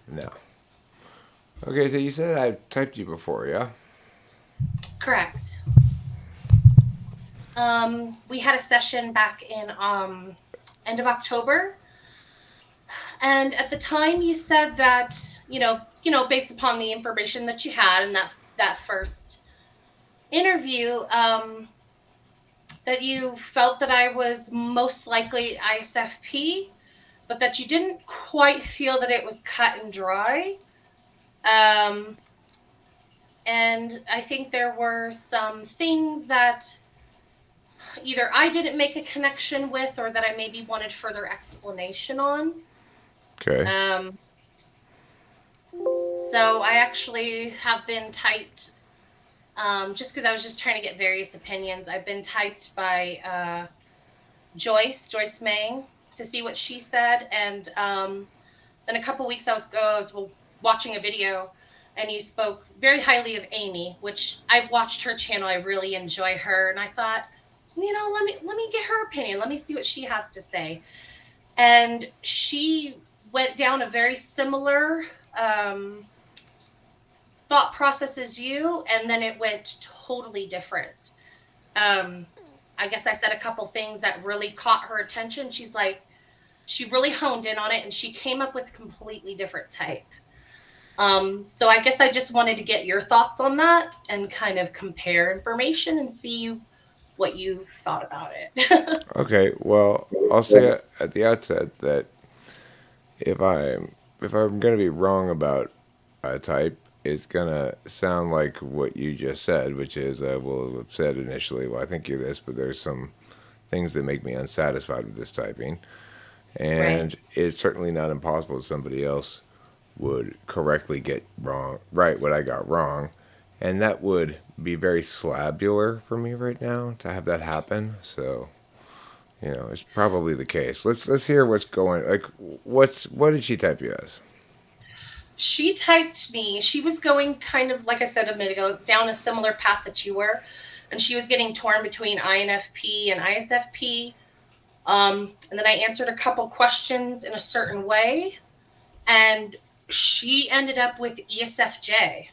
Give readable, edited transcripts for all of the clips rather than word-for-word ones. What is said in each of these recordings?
No. Okay, so you said I typed you before, yeah? Correct. We had a session back in end of October, and at the time you said that based upon the information that you had in that first interview, that you felt that I was most likely ISFP, but that you didn't quite feel that it was cut and dry. Um, and I think there were some things that either I didn't make a connection with or that I maybe wanted further explanation on. Okay. Um, so I actually have been typed, just because I was just trying to get various opinions. I've been typed by Joyce Mang, to see what she said. And then a couple weeks I was watching a video, and you spoke very highly of Amy, which I've watched her channel. I really enjoy her, and I thought, let me get her opinion. Let me see what she has to say. And she went down a very similar um, thought process as you, and then it went totally different. Um, I guess I said a couple things that really caught her attention. She really honed in on it, and she came up with a completely different type. So I guess I just wanted to get your thoughts on that and kind of compare information and see what you thought about it. Okay, well, I'll say at the outset that if I'm if I'm gonna be wrong about a type, it's gonna sound like what you just said, which is will have said initially, well, I think you're this, but there's some things that make me unsatisfied with this typing, Right. and it's certainly not impossible that somebody else would correctly get wrong right what I got wrong, and that would be very slabular for me right now to have that happen. So it's probably the case. Let's hear what's going. Like, what did she type you as? She typed me. She was going kind of, like I said a minute ago, down a similar path that you were, and she was getting torn between INFP and ISFP. And then I answered a couple questions in a certain way, and she ended up with ESFJ.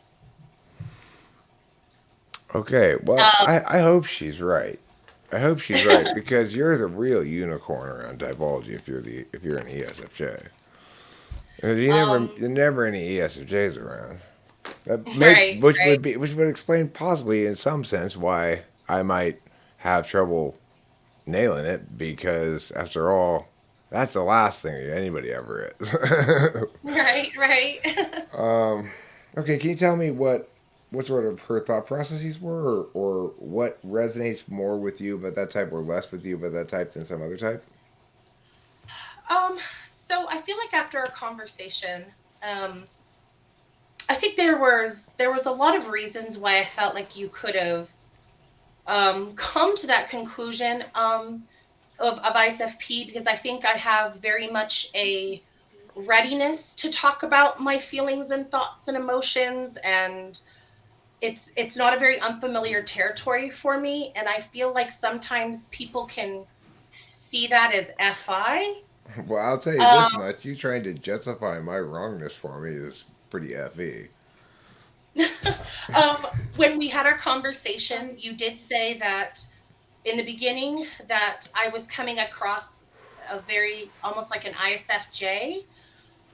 Okay, well, Um, I hope she's right. I hope she's right because you're the real unicorn around typology if you're an ESFJ. um, There never any ESFJs around. right, right. Which would explain possibly in some sense why I might have trouble nailing it because after all, that's the last thing anybody ever is. Right, right. Okay, can you tell me what sort of her thought processes were, or what resonates more with you about that type, or less with you about that type than some other type? um, so I feel like after our conversation, um, I think there was a lot of reasons why I felt like you could have come to that conclusion of ISFP, because I think I have very much a readiness to talk about my feelings and thoughts and emotions, and it's not a very unfamiliar territory for me, and I feel like sometimes people can see that as FI. Well, I'll tell you Um, this much: you trying to justify my wrongness for me is pretty fe. um, when we had our conversation, you did say that in the beginning that I was coming across a very almost like an ISFJ,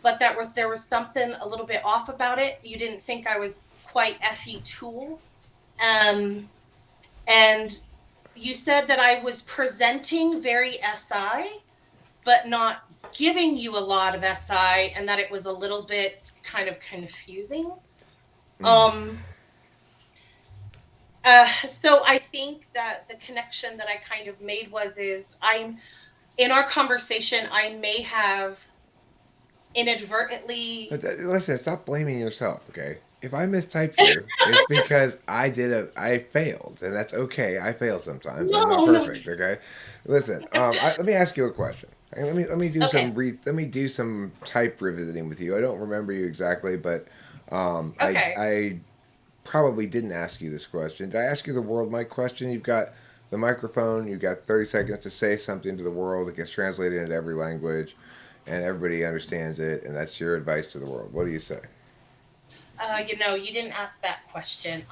but there was something a little bit off about it. You didn't think I was quite FE tool. Um, and you said that I was presenting very SI, but not giving you a lot of SI, and that it was a little bit kind of confusing. Um, so I think that the connection that I kind of made is I'm in our conversation, I may have inadvertently. Listen, stop blaming yourself, okay? If I mistyped you, it's because I failed, and that's okay. I fail sometimes. I'm not No, no. perfect, okay? Listen, let me ask you a question. And Okay, let me do some type revisiting with you. I don't remember you exactly, but okay. I probably didn't ask you this question. Did I ask you the world mic question? You've got the microphone. You've got 30 seconds to say something to the world. It gets translated into every language, and everybody understands it, and that's your advice to the world. What do you say? You didn't ask that question.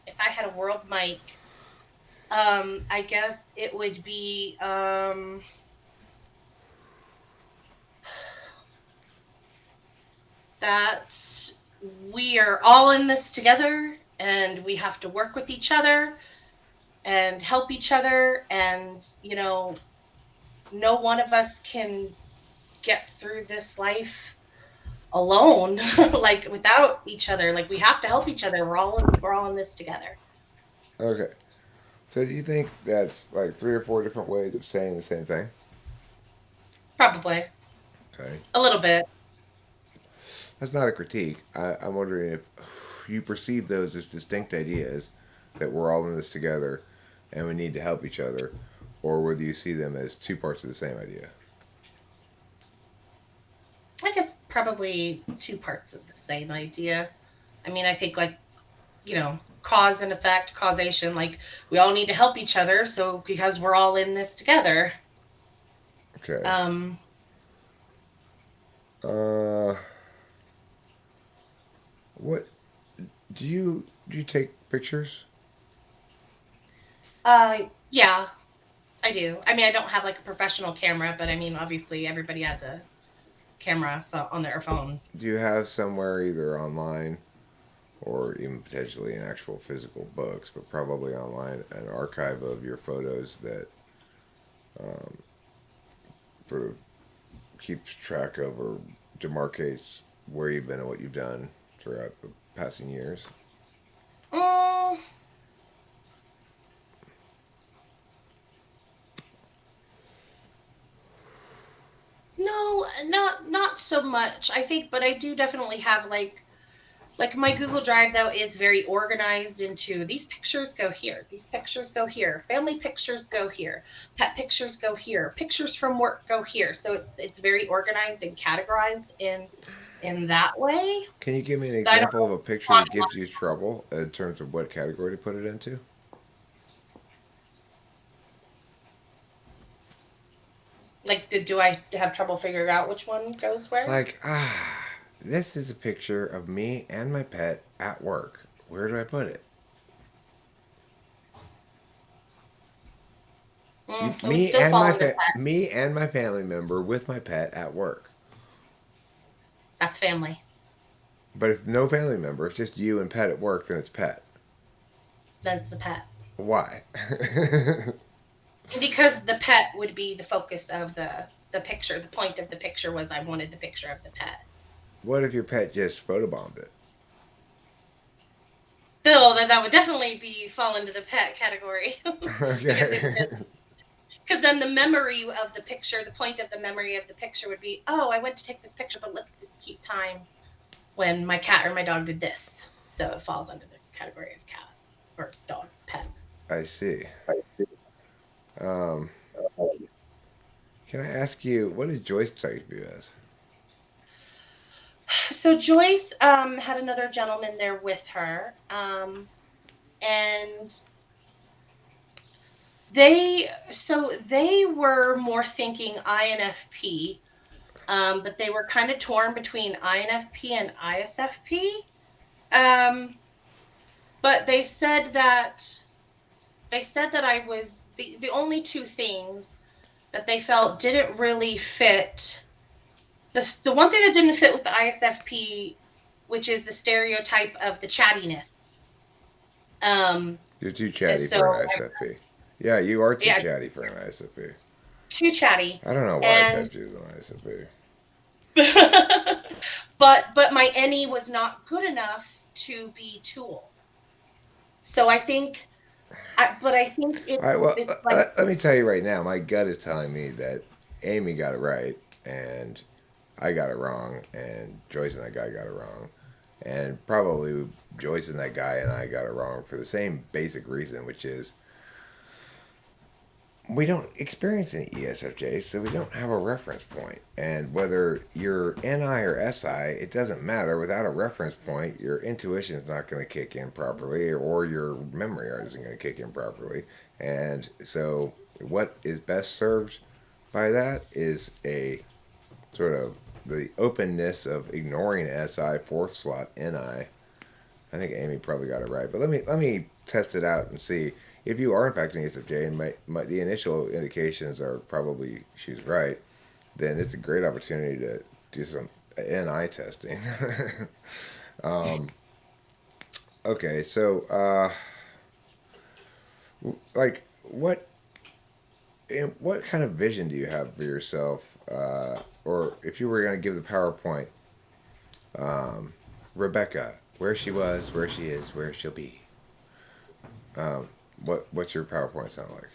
If I had a world mic, I guess it would be that we are all in this together and we have to work with each other and help each other, and no one of us can get through this life alone like without each other. Like we have to help each other. We're all in this together. Okay. So do you think that's like three or four different ways of saying the same thing? Probably Okay. a little bit. That's not a critique. I'm wondering if you perceive those as distinct ideas that we're all in this together and we need to help each other, or whether you see them as two parts of the same idea. I guess probably two parts of the same idea. I mean, I think like, cause and effect, causation, like we all need to help each other, so because we're all in this together. Okay. Um Uh, what do you take pictures? yeah, I do. I mean, I don't have like a professional camera, but I mean, obviously everybody has a camera on their phone. Do you have somewhere either online or even potentially in actual physical books, but probably online, an archive of your photos that um, sort of keeps track of or demarcates where you've been and what you've done throughout the passing years? Mm, no, not so much. I think, but I do definitely have like my Google Drive though is very organized into these pictures go here, these pictures go here, family pictures go here, pet pictures go here, pictures from work go here. So it's very organized and categorized in that way. Can you give me an But I don't example of a picture know, that gives you trouble in terms of what category to put it into? like do I have trouble figuring out which one goes where? Like, this is a picture of me and my pet at work. Where do I put it? It would still fall under pet. Me and my family member with my pet at work. That's family. But if no family member, it's just you and pet at work, then it's pet. That's the pet. Why? Because the pet would be the focus of the picture. The point of the picture was I wanted the picture of the pet. What if your pet just photobombed it? Bill, that would definitely be fall into the pet category. because it, Okay. because then the memory of the picture, the point of the memory of the picture would be, oh, I went to take this picture, but look at this cute time when my cat or my dog did this. So it falls under the category of cat or dog, pet. I see. Um, can I ask you, what did Joyce type you as? So Joyce had another gentleman there with her, and they were more thinking INFP, but they were kind of torn between INFP and ISFP. Um, but they said that I was the only two things that they felt didn't really fit. The one thing that didn't fit with the ISFP, which is the stereotype of the chattiness. Um, You're too chatty so for an ISFP. Yeah, you are too yeah, chatty for an ISFP. too chatty, I don't know why I and typed you as an ISFP. but my NE was not good enough to be tool. So I think All right, it's well, it's like let me tell you right now, my gut is telling me that Amy got it right, and I got it wrong, and Joyce and that guy got it wrong. And probably Joyce and that guy and I got it wrong for the same basic reason, which is we don't experience any ESFJ, so we don't have a reference point. And whether you're NI or SI, it doesn't matter. Without a reference point, your intuition is not going to kick in properly, or your memory isn't going to kick in properly. And so, what is best served by that is a sort of the openness of ignoring SI, fourth slot NI. I think Amy probably got it right, but let me test it out and see if you are in fact an ESFJ, and the initial indications are probably she's right. Then it's a great opportunity to do some NI testing. um, okay, so like what kind of vision do you have for yourself, or if you were going to give the PowerPoint, Rebecca, where she was, where she is, where she'll be. Um, what's your PowerPoint sound like?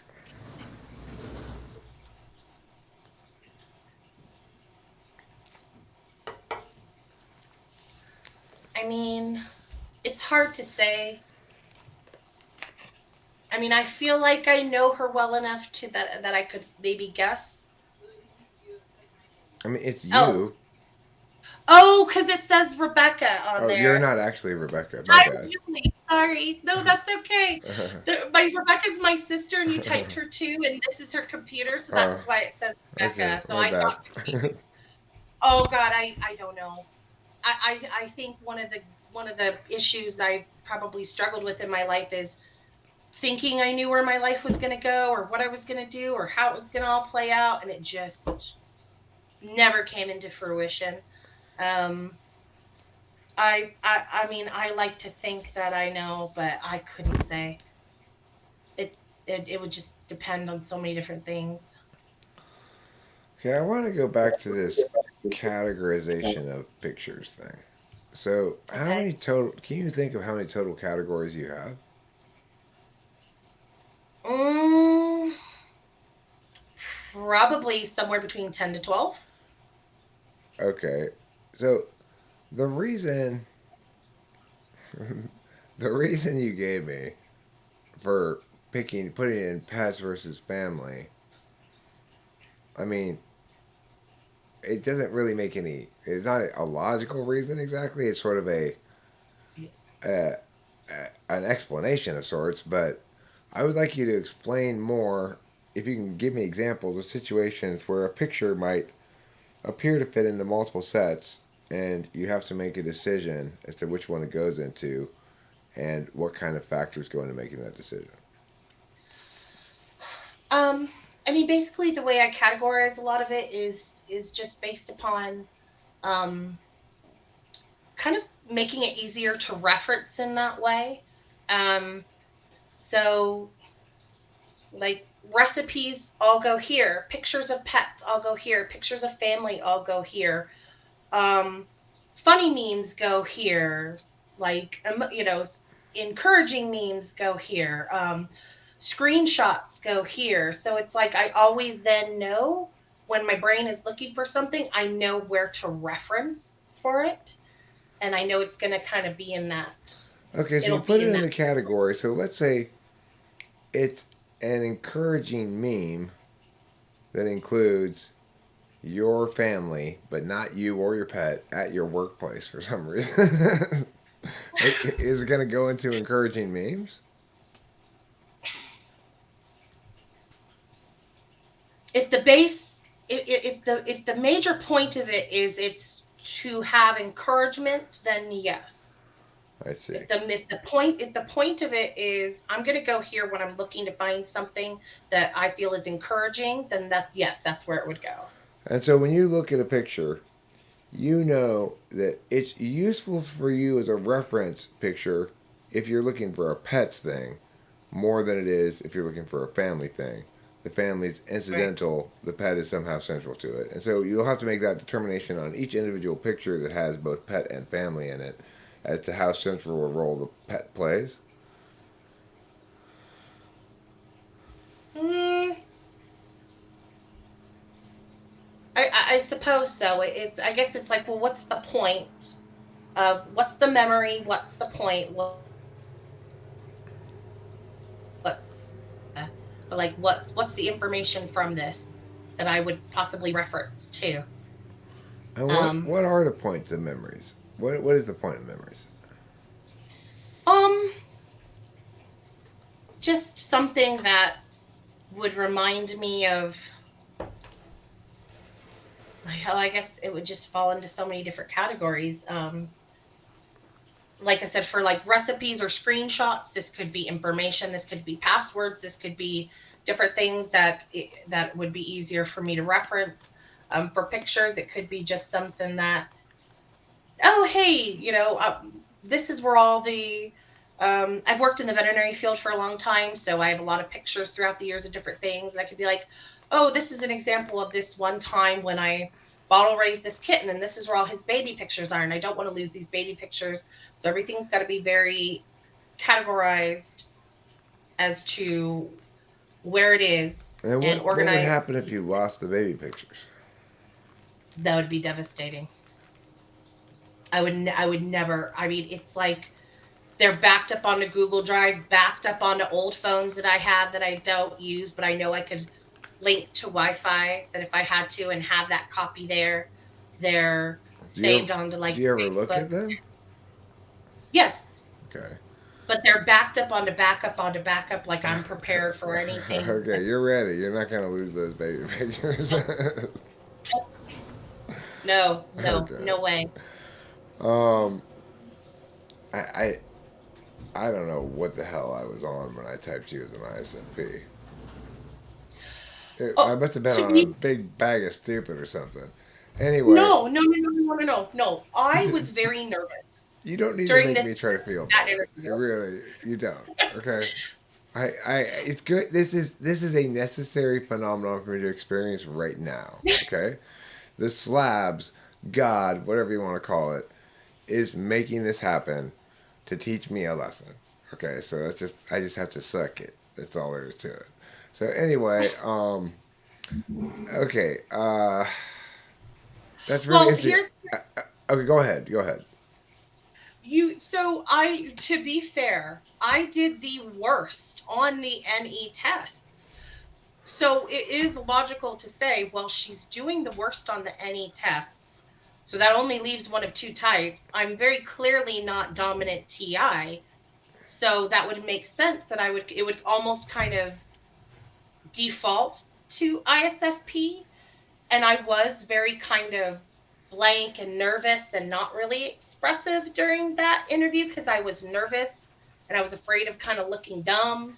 I mean, it's hard to say. I mean, I feel like I know her well enough to that I could maybe guess. I mean, it's Oh, you. oh, because it says Rebecca on Oh, you're there. not actually Rebecca. My I'm bad. really sorry. No, that's okay. My Rebecca's my sister, and you typed her too, and this is her computer, so Oh, that's why it says okay. Rebecca. So My I bad. got confused. Oh God, I don't know. I think one of the issues I've probably struggled with in my life is thinking I knew where my life was going to go or what I was going to do or how it was going to all play out, and it just never came into fruition. Um, I mean, I like to think that I know, but I couldn't say. It, it would just depend on so many different things. Okay, I want to go back to this categorization of pictures thing. So, how Okay. many total? Can you think of how many total categories you have? Mm, Probably somewhere between 10 to 12. Okay, so the reason the reason you gave me for putting in pets versus family, I mean, it doesn't really make any. It's not a logical reason exactly. It's sort of a, an explanation of sorts. But I would like you to explain more. If you can give me examples of situations where a picture might appear to fit into multiple sets, and you have to make a decision as to which one it goes into, and what kind of factors go into making that decision. Um, I mean, basically, the way I categorize a lot of it is just based upon um, kind of making it easier to reference in that way. Um, so, like recipes all go here, pictures of pets all go here, pictures of family all go here. Um, Funny memes go here, like encouraging memes go here. Screenshots go here. So it's like I always then know when my brain is looking for something, I know where to reference for it, and I know it's going to kind of be in that. Okay, so you It'll put be it in in that. the category. So let's say it's an encouraging meme that includes your family, but not you or your pet at your workplace for some reason. Is it going to go into encouraging memes? If the base, if the major point of it is it's to have encouragement, then yes. I see. If the point of it is I'm going to go here when I'm looking to find something that I feel is encouraging, then that's where it would go. And so when you look at a picture, you know that it's useful for you as a reference picture if you're looking for a pets thing more than it is if you're looking for a family thing. The family's Right. incidental, the pet is somehow central to it. And so you'll have to make that determination on each individual picture that has both pet and family in it as to how central a role the pet plays. Mm, I suppose so. I guess it's like, well, what's the point of what's the memory? What's the point? What's like what's the information from this that I would possibly reference to? And what, Um, what are the points of memories? What is the point of memories? um, just something that would remind me of hell, I guess it would just fall into so many different categories. Like I said, for like recipes or screenshots, this could be information, this could be passwords, this could be different things that would be easier for me to reference. For pictures, it could be just something that, oh hey, this is where all the I've worked in the veterinary field for a long time, so I have a lot of pictures throughout the years of different things. And I could be like, oh, this is an example of this one time when I bottle raised this kitten, and this is where all his baby pictures are, and I don't want to lose these baby pictures. So everything's got to be very categorized as to where it is And and what would organized. happen if you lost the baby pictures? That would be devastating. I would never. I mean, it's like they're backed up onto Google Drive, backed up onto old phones that I have that I don't use, but I know I could link to Wi-Fi that if I had to and have that copy there. They're Do you ever, saved onto do like you ever look Facebook. at them? Yes, Okay. but they're backed up onto backup onto backup, like I'm prepared for anything. Okay, you're ready. You're not gonna lose those baby pictures. No, no, Okay. no way. Um, I, I I don't know what the hell I was on when I typed you as an ISFP. I Oh, must have been to on a be big bag of stupid or something. Anyway, no, no, no, no, no, no, no, no. I was very nervous you don't need to during make this me try to feel that better. interview. You really, you don't. Okay. It's good. This is a necessary phenomenon for me to experience right now. Okay. The slabs, God, whatever you want to call it, is making this happen to teach me a lesson. Okay, so I just have to suck it. That's all there is to it. So anyway, okay, that's really Well, interesting. here's Okay, go ahead. Go ahead. so I to be fair, I did the worst on the NE tests. So it is logical to say, well, she's doing the worst on the NE tests. So that only leaves one of two types. I'm very clearly not dominant TI. So that would make sense that it would almost kind of default to ISFP. And I was very kind of blank and nervous and not really expressive during that interview because I was nervous and I was afraid of kind of looking dumb.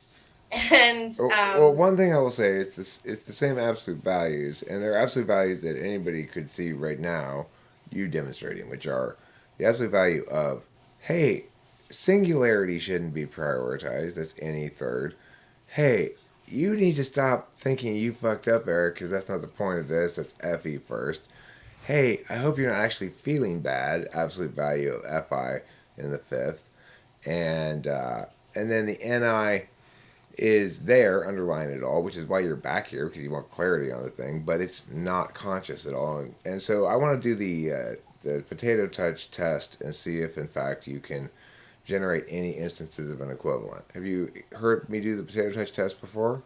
And Well, one thing I will say is this: it's the same absolute values, and they're absolute values that anybody could see right now. You demonstrating, which are the absolute value of, hey, singularity shouldn't be prioritized. That's any third. Hey, you need to stop thinking you fucked up, Eric, because that's not the point of this. That's FE first. Hey, I hope you're not actually feeling bad. Absolute value of FI in the fifth, and and then the NI is there underlying it all, which is why you're back here because you want clarity on the thing, but it's not conscious at all. And so I want to do the potato touch test and see if in fact you can generate any instances of an equivalent. Have you heard me do the potato touch test before?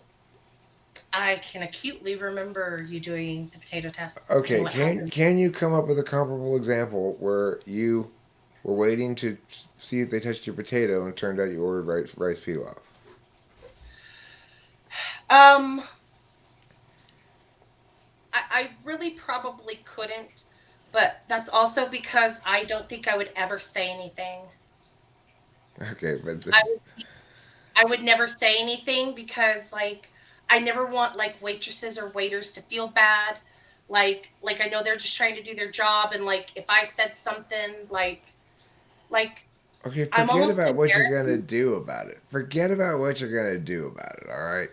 I can acutely remember you doing the potato test and Okay, what happened. can you come up with a comparable example where you were waiting to see if they touched your potato and it turned out you ordered rice pilaf? Um, I really probably couldn't, but that's also because I don't think I would ever say anything. Okay, but I this, would I would never say anything because like I never want like waitresses or waiters to feel bad. Like I know they're just trying to do their job and like if I said something like okay, I'm forget almost about what you're embarrassed. gonna do about it. Forget about what you're gonna do about it. All right,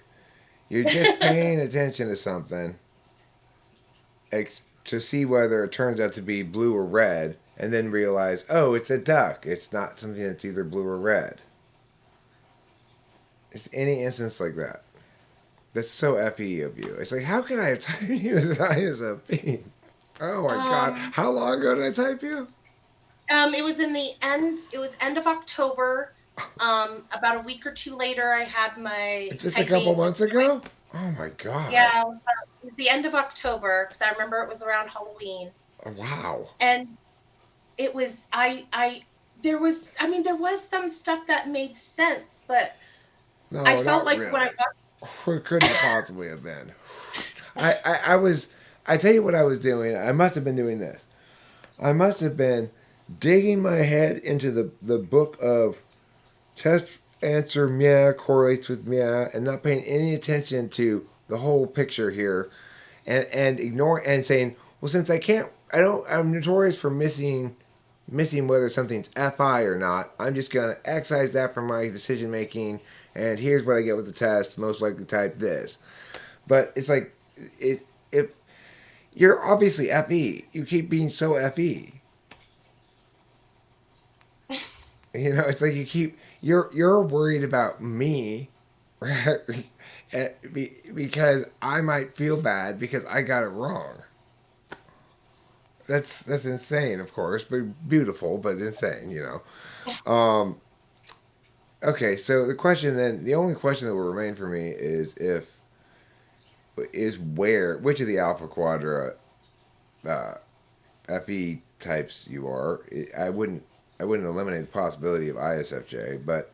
you're just paying attention to something to see whether it turns out to be blue or red, and then realize, oh, it's a duck. It's not something that's either blue or red. It's any instance like that. That's so fe of you. It's like, how can I have typed you as ISFP? Oh my god, Um how long ago did I type you? it was in the end it was end of October. About a week or two later I had my Just a couple typing. months ago. Oh my god. Yeah, it was the end of October because I remember it was around Halloween. Oh, wow. And it was I there was I mean there was some stuff that made sense, but I No, felt not like when I really. Who couldn't it possibly have been? I, I, I was I tell you what I was doing. I must have been doing this. I must have been digging my head into the book of test answer meow correlates with meow and not paying any attention to the whole picture here and ignore and saying, well, since I can't, I don't, I'm notorious for missing whether something's FI or not. I'm just gonna excise that from my decision making, and here's what I get with the test. Most likely type this, but it's like it if you're obviously FE, you keep being so FE. You know, it's like you keep you're worried about me, right? Because I might feel bad because I got it wrong. That's insane, of course, but beautiful, but insane. You know. Okay, so the question then, the only question that will remain for me is where, which of the alpha quadra uh, FE types you are. I wouldn't eliminate the possibility of ISFJ, but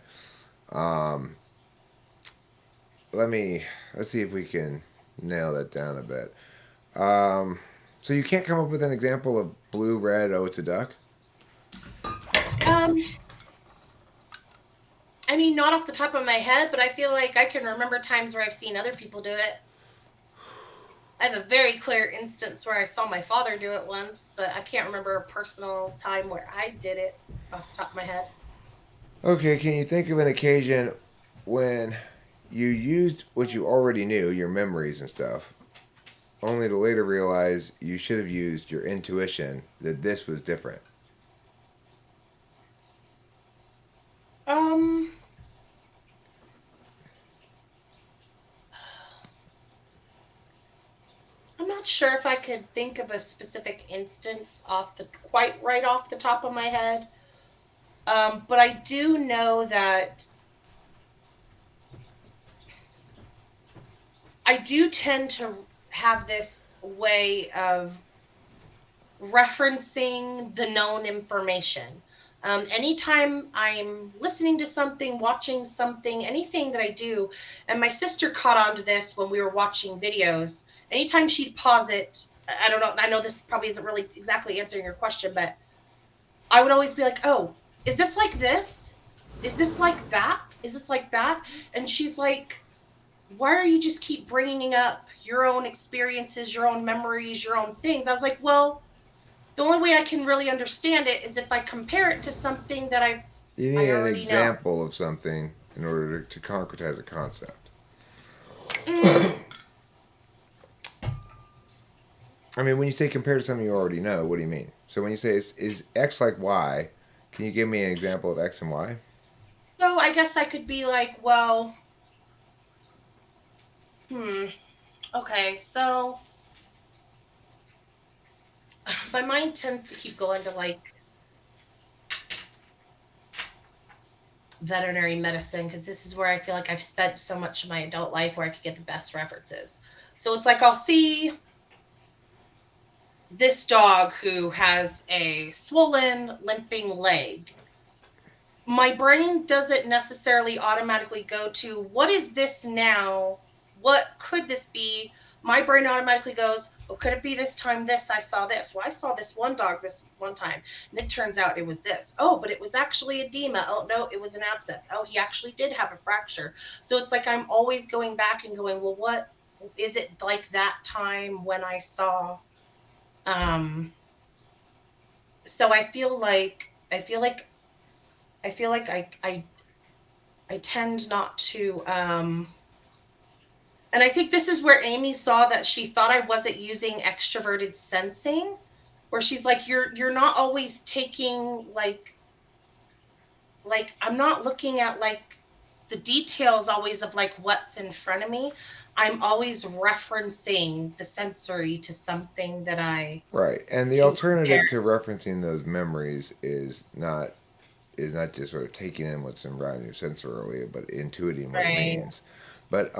um, let's see if we can nail that down a bit. Um, so you can't come up with an example of blue, red, oh, it's a duck? Um, I mean, not off the top of my head, but I feel like I can remember times where I've seen other people do it. I have a very clear instance where I saw my father do it once, but I can't remember a personal time where I did it off the top of my head. Okay, can you think of an occasion when you used what you already knew, your memories and stuff, only to later realize you should have used your intuition that this was different? Um, I'm not sure if I could think of a specific instance off the quite right off the top of my head. But I do know that I do tend to have this way of referencing the known information. Anytime I'm listening to something, watching something, anything that I do, and my sister caught on to this when we were watching videos, anytime she'd pause it, I don't know, I know this probably isn't really exactly answering your question, but I would always be like, oh, is this like this? Is this like that? Is this like that? And she's like, why are you just keep bringing up your own experiences, your own memories, your own things? I was like, well, the only way I can really understand it is if I compare it to something that You I need an already know. example of something in order to concretize a concept. Mm, I mean, when you say compare to something you already know, what do you mean? So when you say is X like Y, can you give me an example of X and Y? so I guess I could be like, well, hmm, okay, so my mind tends to keep going to like veterinary medicine because this is where I feel like I've spent so much of my adult life where I could get the best references. So it's like I'll see this dog who has a swollen, limping leg. My brain doesn't necessarily automatically go to what is this now? What could this be? My brain automatically goes, oh, could it be this time this? I saw this. Well, I saw this one dog this one time, and it turns out it was this. Oh, but it was actually edema. Oh, no, it was an abscess. Oh, he actually did have a fracture. So it's like I'm always going back and going, well, what is it like that time when I saw? Um, so I feel like I tend not to and I think this is where Amy saw that she thought I wasn't using extroverted sensing, where she's like, you're not always taking like I'm not looking at like the details always of like what's in front of me. I'm always referencing the sensory to something that I Right. And the can alternative compare. to referencing those memories is not just sort of taking in what's around you sensorily, but intuiting what it Right. means. But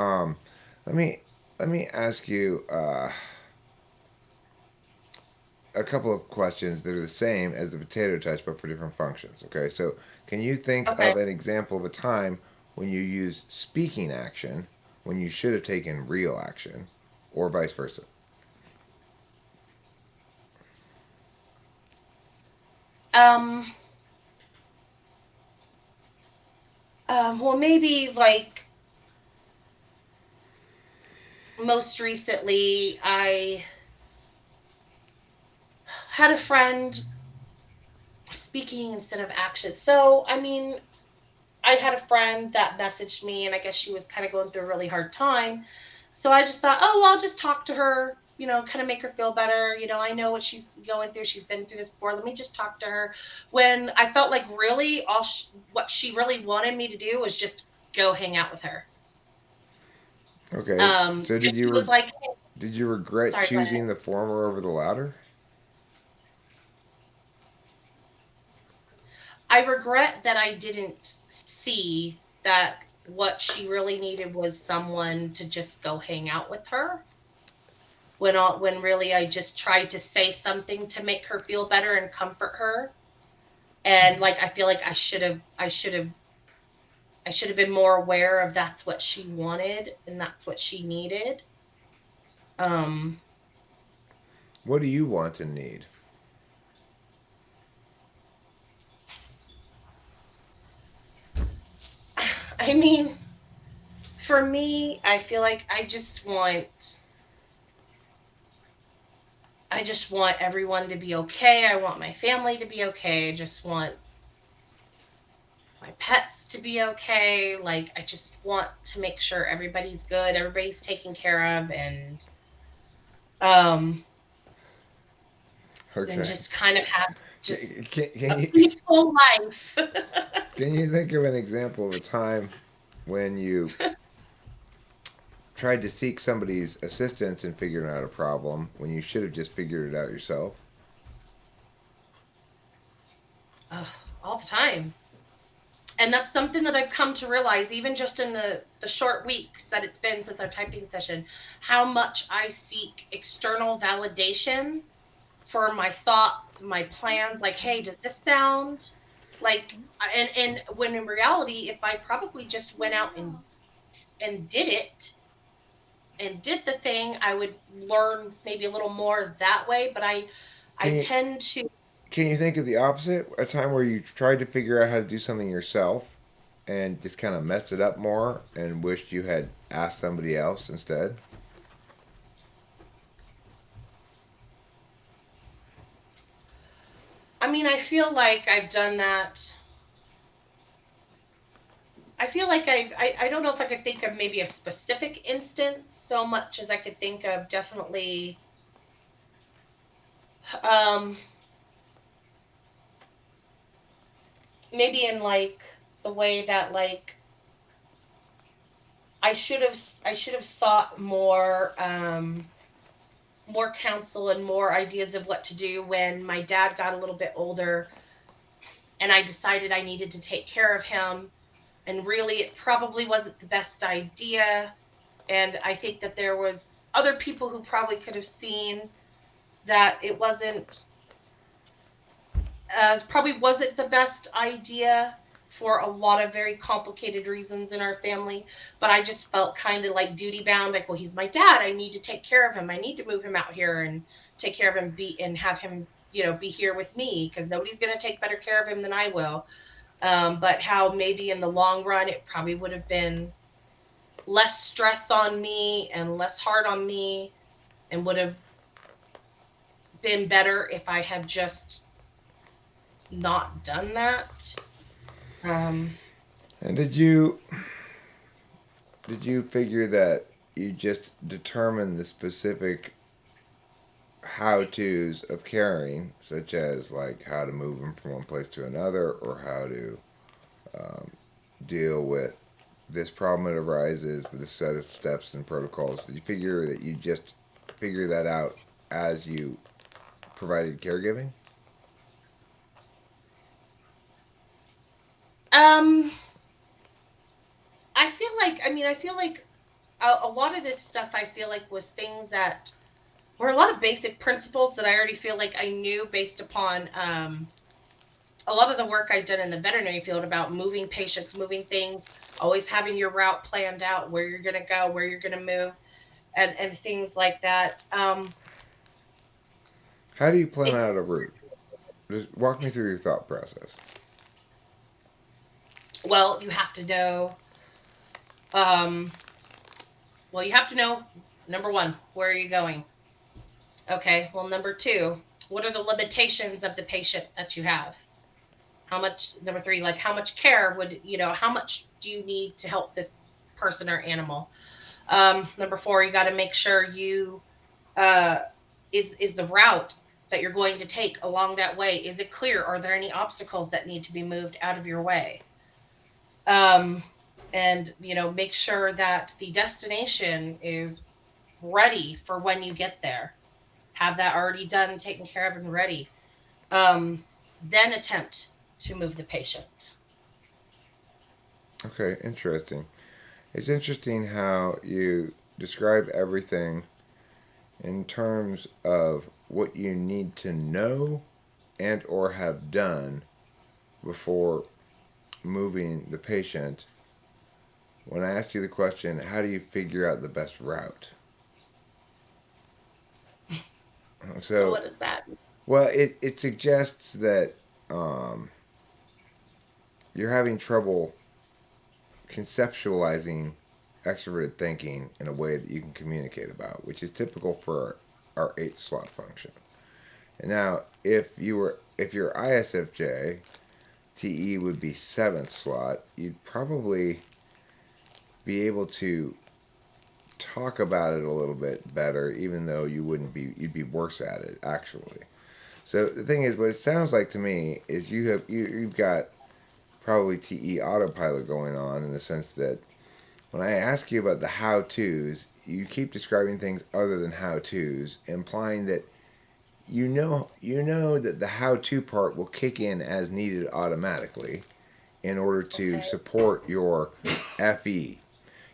let me let me ask you a couple of questions that are the same as the potato touch, but for different functions. Okay, so can you think Okay. of an example of a time when you use speaking action when you should have taken real action, or vice versa? Um, well, maybe like most recently, I had a friend speaking instead of action. So, I mean, I had a friend that messaged me, and I guess she was kind of going through a really hard time. So I just thought, oh, well, I'll just talk to her, kind of make her feel better. I know what she's going through. She's been through this before. Let me just talk to her. When I felt like really what she really wanted me to do was just go hang out with her. Okay. So Because she was like, hey, did you regret sorry, go ahead. choosing the former over the latter? I regret that I didn't see that what she really needed was someone to just go hang out with her when really I just tried to say something to make her feel better and comfort her. And like I feel like I should have been more aware of that's what she wanted and that's what she needed. Um What do you want and need? I mean, for me, I feel like I just want everyone to be okay. I want my family to be okay. I just want my pets to be okay. Like I just want to make sure everybody's good, everybody's taken care of, um and Okay. just kind of have just Can a you peaceful life. can you think of an example of a time when you tried to seek somebody's assistance in figuring out a problem when you should have just figured it out yourself? Ugh, all the time. And that's something that I've come to realize, even just in the short weeks that it's been since our typing session, how much I seek external validation for my thoughts, my plans. Like, hey, does this sound like? And when in reality, if I probably just went out and did it and did the thing, I would learn maybe a little more that way. But I Can you tend to. can you think of the opposite? A time where you tried to figure out how to do something yourself and just kind of messed it up more and wished you had asked somebody else instead? I mean, I feel like I've done that. I feel like I don't know if I could think of maybe a specific instance so much as I could think of definitely um maybe in like the way that like I should have sought more counsel and more ideas of what to do when my dad got a little bit older and I decided I needed to take care of him, and really it probably wasn't the best idea. And I think that there was other people who probably could have seen that it probably wasn't the best idea for a lot of very complicated reasons in our family. But I just felt kind of like duty bound, like, well, he's my dad. I need to take care of him. I need to move him out here and take care of him, be and have him, be here with me because nobody's going to take better care of him than I will. But how maybe in the long run, it probably would have been less stress on me and less hard on me, and would have been better if I had just not done that. Um, And did you figure that you just determined the specific how to's of caring, such as like how to move them from one place to another or how to um, deal with this problem that arises with a set of steps and protocols? Did you figure that you just figure that out as you provided caregiving? um, I feel like a lot of this stuff I feel like was things that were a lot of basic principles that I already feel like I knew based upon a lot of the work I've done in the veterinary field about moving patients, moving things, always having your route planned out, where you're going to go, where you're going to move, and things like that. How do you plan It's out a route? Just walk me through your thought process. Well, you have to know. Um, well, you have to know, number one, where are you going? Okay. Well, number two, what are the limitations of the patient that you have? How much, number three, like how much care would, how much do you need to help this person or animal? Number four, you got to make sure you, uh, is the route that you're going to take along that way, is it clear? Are there any obstacles that need to be moved out of your way? Um, and, make sure that the destination is ready for when you get there. Have that already done, taken care of, and ready. Um, then attempt to move the patient. Okay, interesting. It's interesting how you describe everything in terms of what you need to know and or have done before moving the patient. When I asked you the question, how do you figure out the best route? So So, what is that? well, it suggests that um, you're having trouble conceptualizing extroverted thinking in a way that you can communicate about, which is typical for our eighth slot function. And now, if you're ISFJ, TE would be seventh slot. You'd probably be able to talk about it a little bit better, even though you'd be worse at it actually. So the thing is, what it sounds like to me is you've got probably TE autopilot going on in the sense that when I ask you about the how tos, you keep describing things other than how tos, implying that you know that the how to part will kick in as needed automatically in order to Okay. support your FE.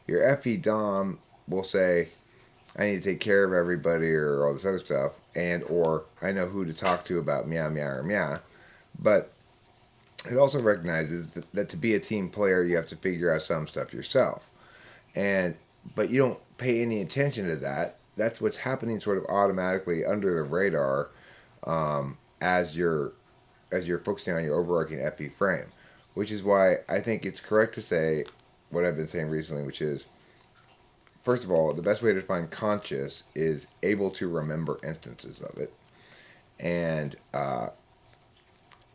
Your FE Dom will say, I need to take care of everybody or all this other stuff, and or I know who to talk to about meow meow or meow. But it also recognizes that to be a team player, you have to figure out some stuff yourself. And but you don't pay any attention to that. That's what's happening sort of automatically under the radar as you're focusing on your overarching FE frame, which is why I think it's correct to say what I've been saying recently, which is first of all, the best way to define conscious is able to remember instances of it, and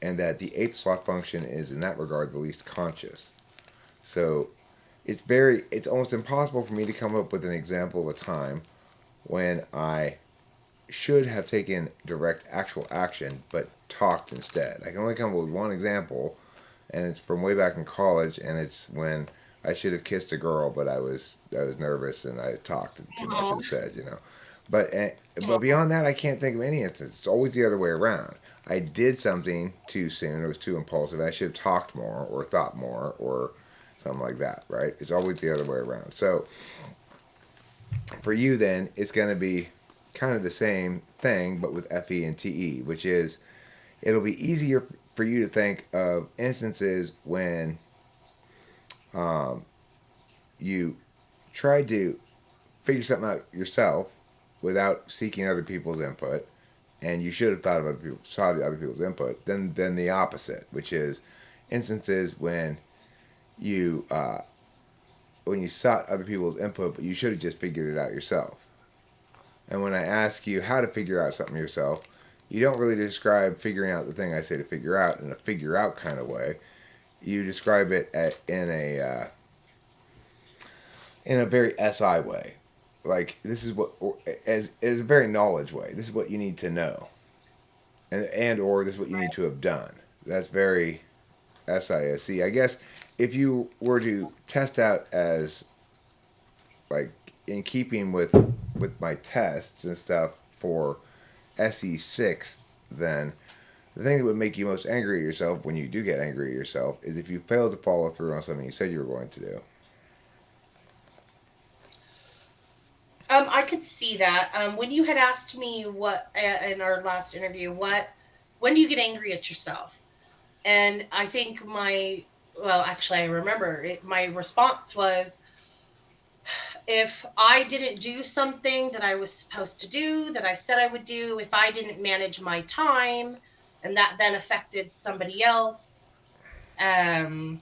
and that the eighth slot function is in that regard the least conscious. So it's almost impossible for me to come up with an example of a time when I should have taken direct actual action but talked instead. I can only come up with one example, and it's from way back in college, and it's when I should have kissed a girl, but I was nervous and I talked too much Oh, instead, you know. But but oh, beyond that, I can't think of any instance. It's always the other way around. I did something too soon. It was too impulsive. I should have talked more or thought more or something like that. Right? It's always the other way around. So for you, then it's going to be kind of the same thing, but with FE and TE, which is it'll be easier for you to think of instances when you tried to figure something out yourself without seeking other people's input, and you should have thought of other people's input. Then the opposite, which is instances you uh, when you sought other people's input, but you should have just figured it out yourself. And when I ask you how to figure out something yourself, you don't really describe figuring out the thing I say to figure out in a figure out kind of way. You describe it in a very SI way. Like this is what as a very knowledge way. This is what you need to know, and or this is what you need to have done. That's very SISC. I guess if you were to test out as like in keeping with my tests and stuff for SE6, then the thing that would make you most angry at yourself when you do get angry at yourself is if you fail to follow through on something you said you were going to do. I could see that. When you had asked me what in our last interview, when do you get angry at yourself? And I think well, actually, I remember my response was if I didn't do something that I was supposed to do, that I said I would do, if I didn't manage my time, and that then affected somebody else. Um,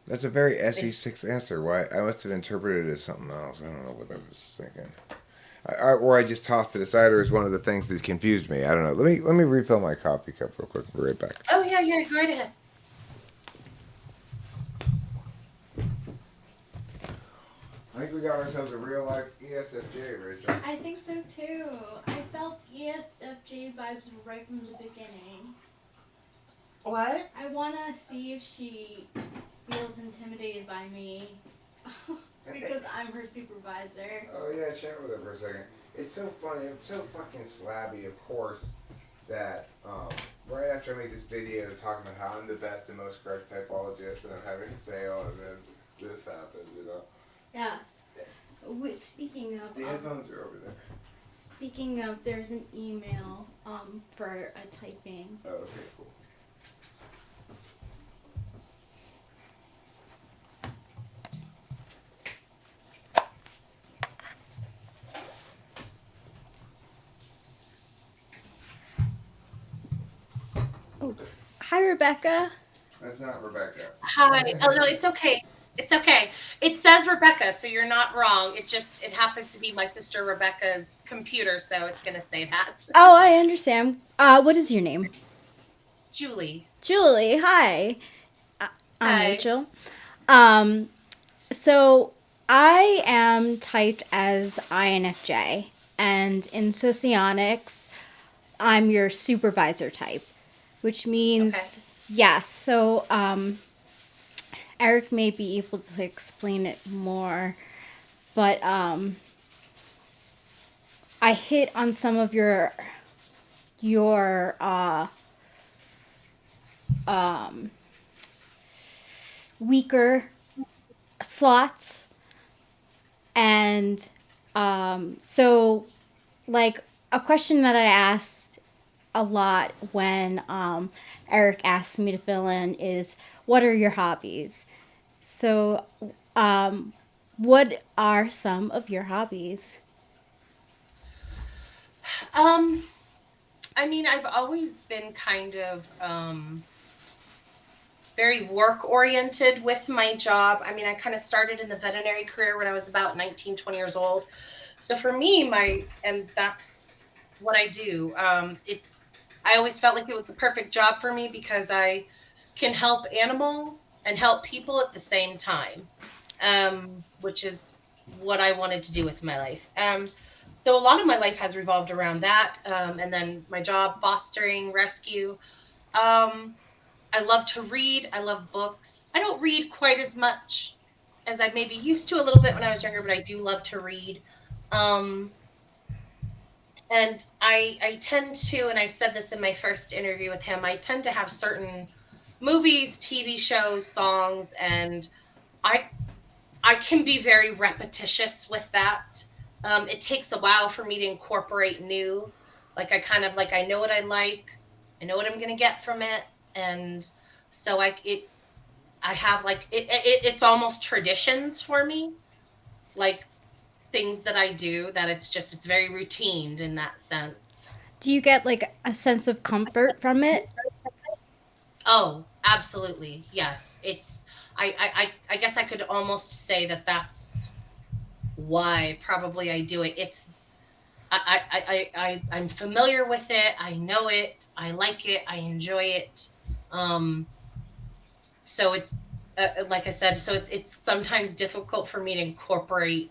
That's a very it, SE6 answer. Why? I must have interpreted it as something else. I don't know what I was thinking. Or I just tossed it aside, or is one of the things that confused me. I don't know. Let me refill my coffee cup real quick. We'll be right back. oh yeah, yeah, go right ahead. I think we got ourselves a real life ESFJ, Rachel. I think so too. I felt ESFJ vibes right from the beginning. What? I want to see if she feels intimidated by me because I'm her supervisor. Oh yeah, chat with her for a second. It's so funny. It's so fucking slabby, of course, that right after I make this video talking about how I'm the best and most correct typologist, and I'm having a sale, and then this happens, you know. Yes. Speaking of, The headphones are over there. there's an email for a typing. Oh, okay, cool. Oh, hi Rebecca. That's not Rebecca. Hi. Oh no, it's okay. It's okay. It says Rebecca, so you're not wrong. It happens to be my sister Rebecca's computer, so it's gonna say that. Oh, I understand. What is your name? Julie. Julie. Hi. I'm Hi. Rachel. So I am typed as INFJ, and in socionics, I'm your supervisor type, which means Okay. yes. So Eric may be able to explain it more, but I hit on some of your um, weaker slots, and so like a question that I asked a lot when Eric asked me to fill in is, what are your hobbies? So what are some of your hobbies? Um, I mean, I've always been kind of very work oriented with my job. I mean, I kind of started in the veterinary career when I was about 19, 20 years old. So for me, and that's what I do. I always felt like it was the perfect job for me because I can help animals and help people at the same time, which is what I wanted to do with my life. So a lot of my life has revolved around that. And then my job, fostering, rescue. Um, I love to read. I love books. I don't read quite as much as I maybe used to a little bit when I was younger, but I do love to read. Um, and I tend to, and I said this in my first interview with him, I tend to have certain movies, TV shows, songs, and I I can be very repetitious with that. It takes a while for me to incorporate new. Like I know what I like, I know what I'm gonna get from it, and so I have it's almost traditions for me, like things that I do that it's very routine in that sense. Do you get like a sense of comfort from it? Oh, absolutely. Yes. I guess I could almost say that that's why probably I do it. I'm familiar with it. I know it. I like it. I enjoy it. Um, so it's like I said, so it's sometimes difficult for me to incorporate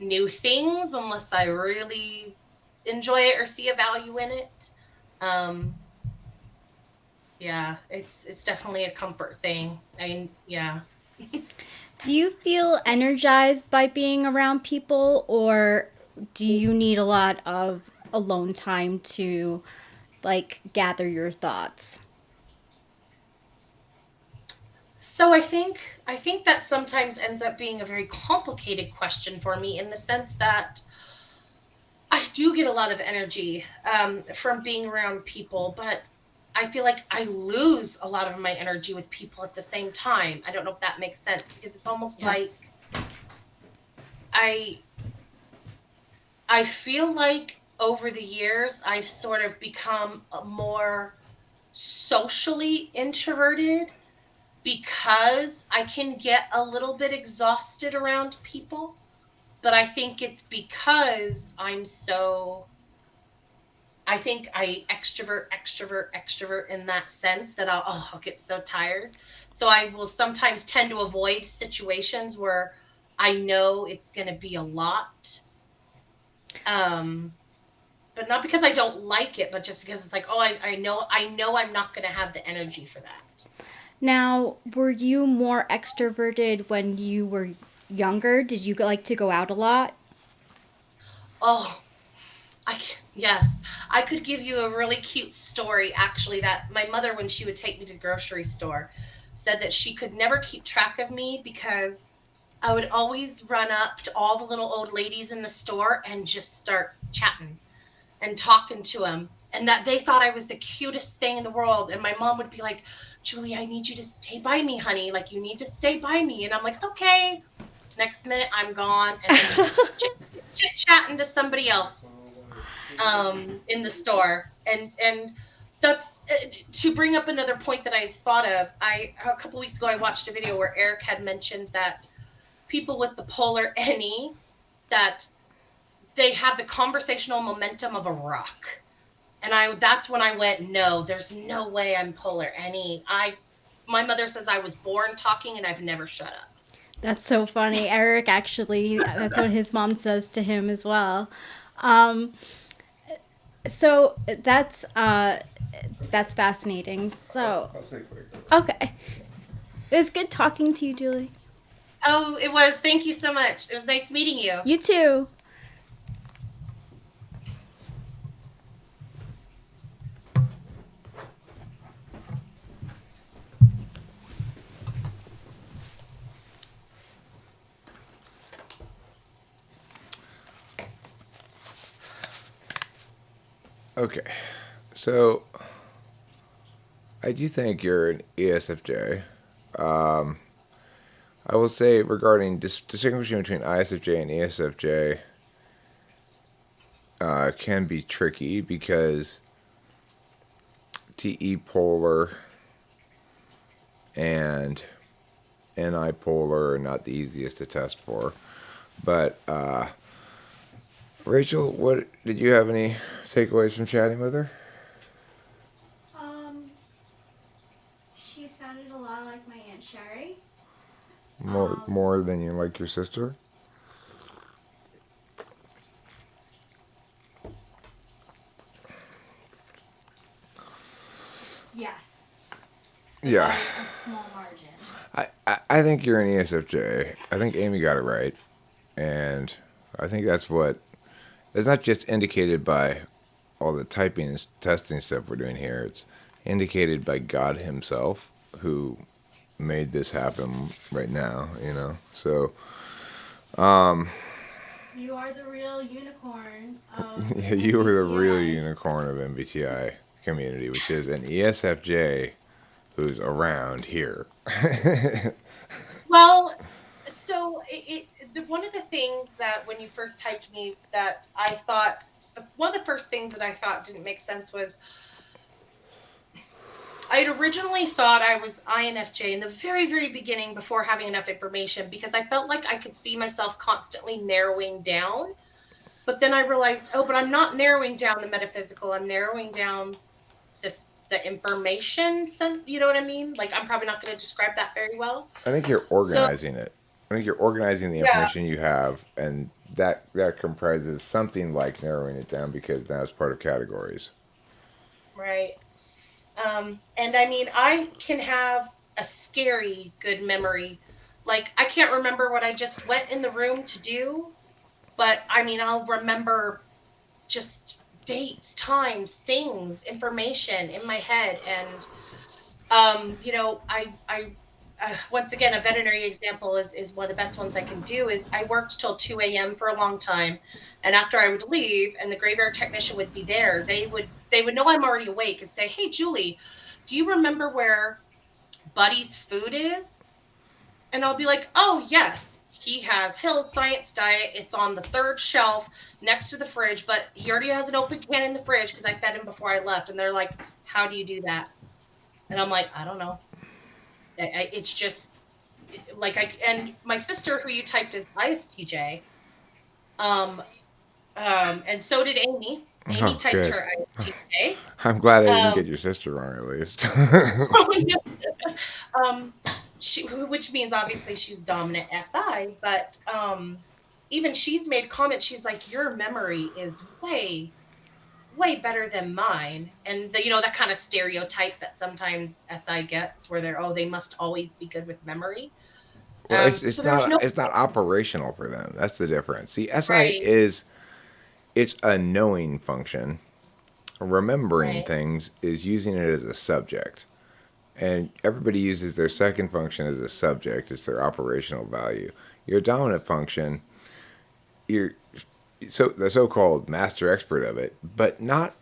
new things unless I really enjoy it or see a value in it. Um, yeah, it's definitely a comfort thing. Yeah. Do you feel energized by being around people, or do you need a lot of alone time to like gather your thoughts? So I think that sometimes ends up being a very complicated question for me in the sense that I do get a lot of energy from being around people, but I feel like I lose a lot of my energy with people at the same time. I don't know if that makes sense because it's almost like Yes. I I feel like over the years, I've sort of become a more socially introverted because I can get a little bit exhausted around people. But I think it's because I think I extrovert in that sense that I'll get so tired. So I will sometimes tend to avoid situations where I know it's going to be a lot. Um, but not because I don't like it, but just because it's like, oh, I know I'm not going to have the energy for that. Now, were you more extroverted when you were younger? Did you like to go out a lot? Oh, yes, I could give you a really cute story actually that my mother, when she would take me to the grocery store, said that she could never keep track of me because I would always run up to all the little old ladies in the store and just start chatting and talking to them. And that they thought I was the cutest thing in the world. And my mom would be like, Julie, I need you to stay by me, honey. Like, you need to stay by me. And I'm like, okay. Next minute, I'm gone. And then she's chit chatting to somebody else in the store. And that's to bring up another point that I thought of. A couple weeks ago, I watched a video where Eric had mentioned that people with the polar NE, that they have the conversational momentum of a rock. And that's when I went, no, there's no way I'm polar NE. My mother says I was born talking and I've never shut up. That's so funny. Eric actually, that's what his mom says to him as well. Um, so that's fascinating. So I'll take break. okay, it was good talking to you, Julie. Oh, it was. Thank you so much. It was nice meeting you. You too. Okay, so I do think you're an ESFJ. Um, I will say regarding distinguishing between ISFJ and ESFJ can be tricky because TE polar and NI polar are not the easiest to test for. But Rachel, what did you have any takeaways from chatting with her? She sounded a lot like my Aunt Sherry. More than you like your sister? Yes. Yeah. A small margin. I think you're an ESFJ. I think Amy got it right. And I think that's what it's not just indicated by all the typing and testing stuff we're doing here. It's indicated by God Himself, who made this happen right now. So You are the real unicorn of yeah, you were the real MBTI. unicorn of MBTI community, which is an ESFJ who's around here. Well, so one of the things that when you first typed me that I thought, one of the first things that I thought didn't make sense was I had originally thought I was INFJ in the very, very beginning before having enough information because I felt like I could see myself constantly narrowing down. But then I realized, oh, but I'm not narrowing down the metaphysical. I'm narrowing down the information. You know what I mean? Like, I'm probably not going to describe that very well. I think you're So, organizing it. I think you're organizing the yeah, information you have, and that comprises something like narrowing it down because now it's part of categories. right. And I mean, I can have a scary good memory. Like, I can't remember what I just went in the room to do, but I mean, I'll remember just dates, times, things, information in my head. And, once again, a veterinary example is one of the best ones I can do is I worked till 2 a.m. for a long time. And after I would leave and the graveyard technician would be there, they would know I'm already awake and say, hey, Julie, do you remember where Buddy's food is? And I'll be like, oh, yes. he has Hill's Science Diet. It's on the third shelf next to the fridge, but he already has an open can in the fridge because I fed him before I left. And they're like, "How do you do that?" And I'm like, "I don't know. It's just like I." And my sister, who you typed as ISTJ, um, and so did Amy. Amy Oh, typed good. her ISTJ. I'm glad I didn't Um, get your sister wrong at least. um, which means obviously she's dominant SI, but even she's made comments. She's like, your memory is way better than mine, and that kind of stereotype that sometimes SI gets, where they must always be good with memory. Well, So there's no it's not operational for them. That's the difference. See, SI right, is it's a knowing function. Remembering right, things is using it as a subject. And everybody uses their second function as a subject. It's their operational value. Your dominant function, you're the so-called master expert of it, but it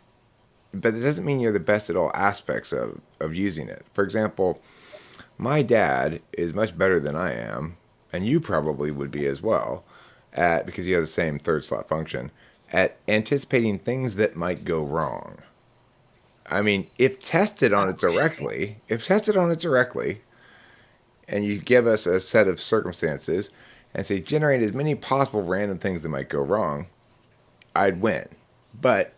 doesn't mean you're the best at all aspects of using it. For example, my dad is much better than I am, and you probably would be as well, at because you have the same third slot function, at anticipating things that might go wrong. I mean, if tested on it directly, and you give us a set of circumstances and say generate as many possible random things that might go wrong, I'd win. But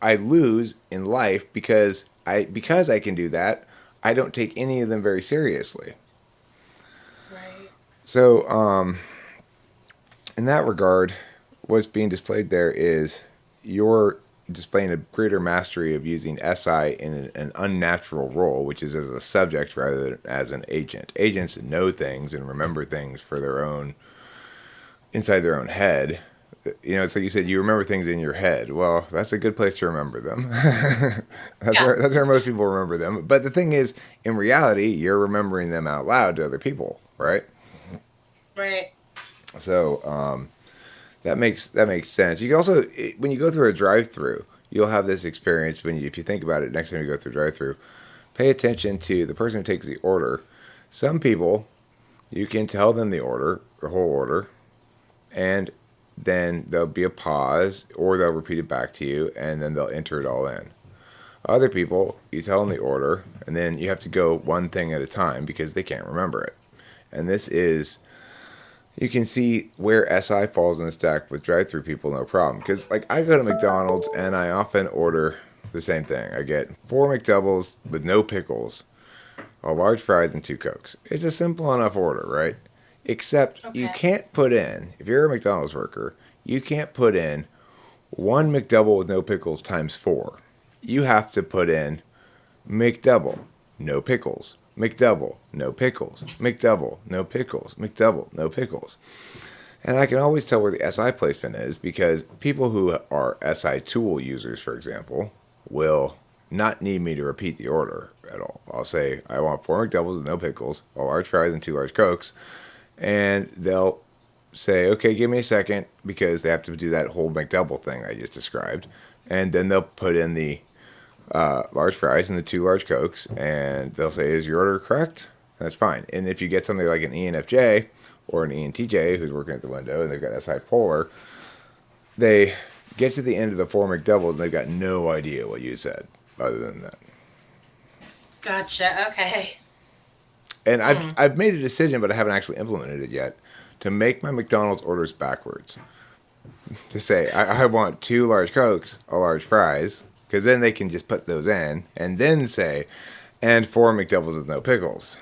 I lose in life because I can do that. I don't take any of them very seriously. right. So, in that regard, what's being displayed there is you're displaying a greater mastery of using SI in an unnatural role, which is as a subject rather than as an agent. Agents know things and remember things for their own inside their own head. You know, it's like you said, you remember things in your head. Well, that's a good place to remember them. Yeah, That's where most people remember them. But the thing is, in reality, you're remembering them out loud to other people, right? right. So that makes sense. You can also, when you go through a drive-through, you'll have this experience if you think about it. Next time you go through a drive-through, pay attention to the person who takes the order. Some people, you can tell them the whole order, and then there'll be a pause, or they'll repeat it back to you, and then they'll enter it all in. Other people, you tell them the order, and then you have to go one thing at a time because they can't remember it. And this is you can see where SI falls in the stack with drive-through people, no problem. Because like I go to McDonald's and I often order the same thing. I get 4 McDoubles with no pickles, a large fries, and 2 Cokes. It's a simple enough order, right? Except you Okay, can't put in, if you're a McDonald's worker, you can't put in 1 McDouble with no pickles times 4. You have to put in McDouble, no pickles. McDouble, no pickles. McDouble, no pickles. McDouble, no pickles. And I can always tell where the SI placement is because people who are SI tool users, for example, will not need me to repeat the order at all. I'll say, I want 4 McDoubles with no pickles, a large fries, and 2 large Cokes. And they'll say, okay, give me a second because they have to do that whole McDouble thing I just described. And then they'll put in the large fries and the 2 large Cokes, and they'll say, "Is your order correct?" And that's fine. And if you get something like an ENFJ or an ENTJ who's working at the window and they've got SI polar, they get to the end of the 4 McDoubles and they've got no idea what you said other than that. gotcha. Okay. And Hmm. I've made a decision, but I haven't actually implemented it yet, to make my McDonald's orders backwards. To say, I want 2 large Cokes, a large fries, because then they can just put those in, and then say, and 4 McDoubles with no pickles.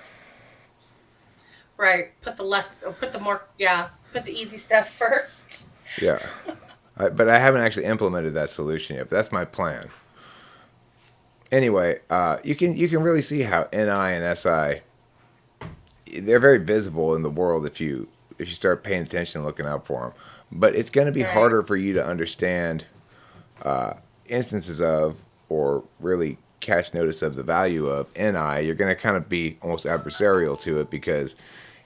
Right. Put the easy stuff first. Yeah. But I haven't actually implemented that solution yet. But that's my plan. Anyway, you can really see how NI and SI they're very visible in the world if you start paying attention and looking out for them. But it's going to be Right. harder for you to understand instances of or really catch notice of the value of NI. You're going to kind of be almost adversarial to it because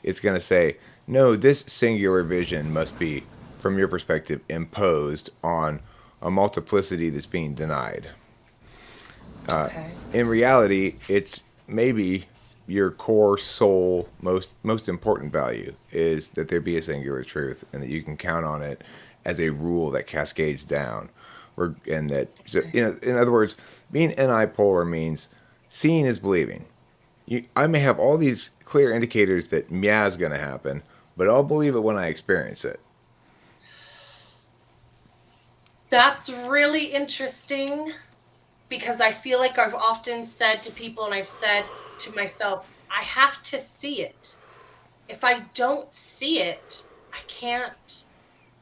it's going to say, no, this singular vision must be, from your perspective, imposed on a multiplicity that's being denied. Okay. In reality, it's maybe your core soul most important value is that there be a singular truth and that you can count on it as a rule that cascades down. And that, so, in other words, being NI-polar means seeing is believing. I may have all these clear indicators that meow is going to happen, but I'll believe it when I experience it. That's really interesting because I feel like I've often said to people, and I've said to myself, I have to see it. If I don't see it,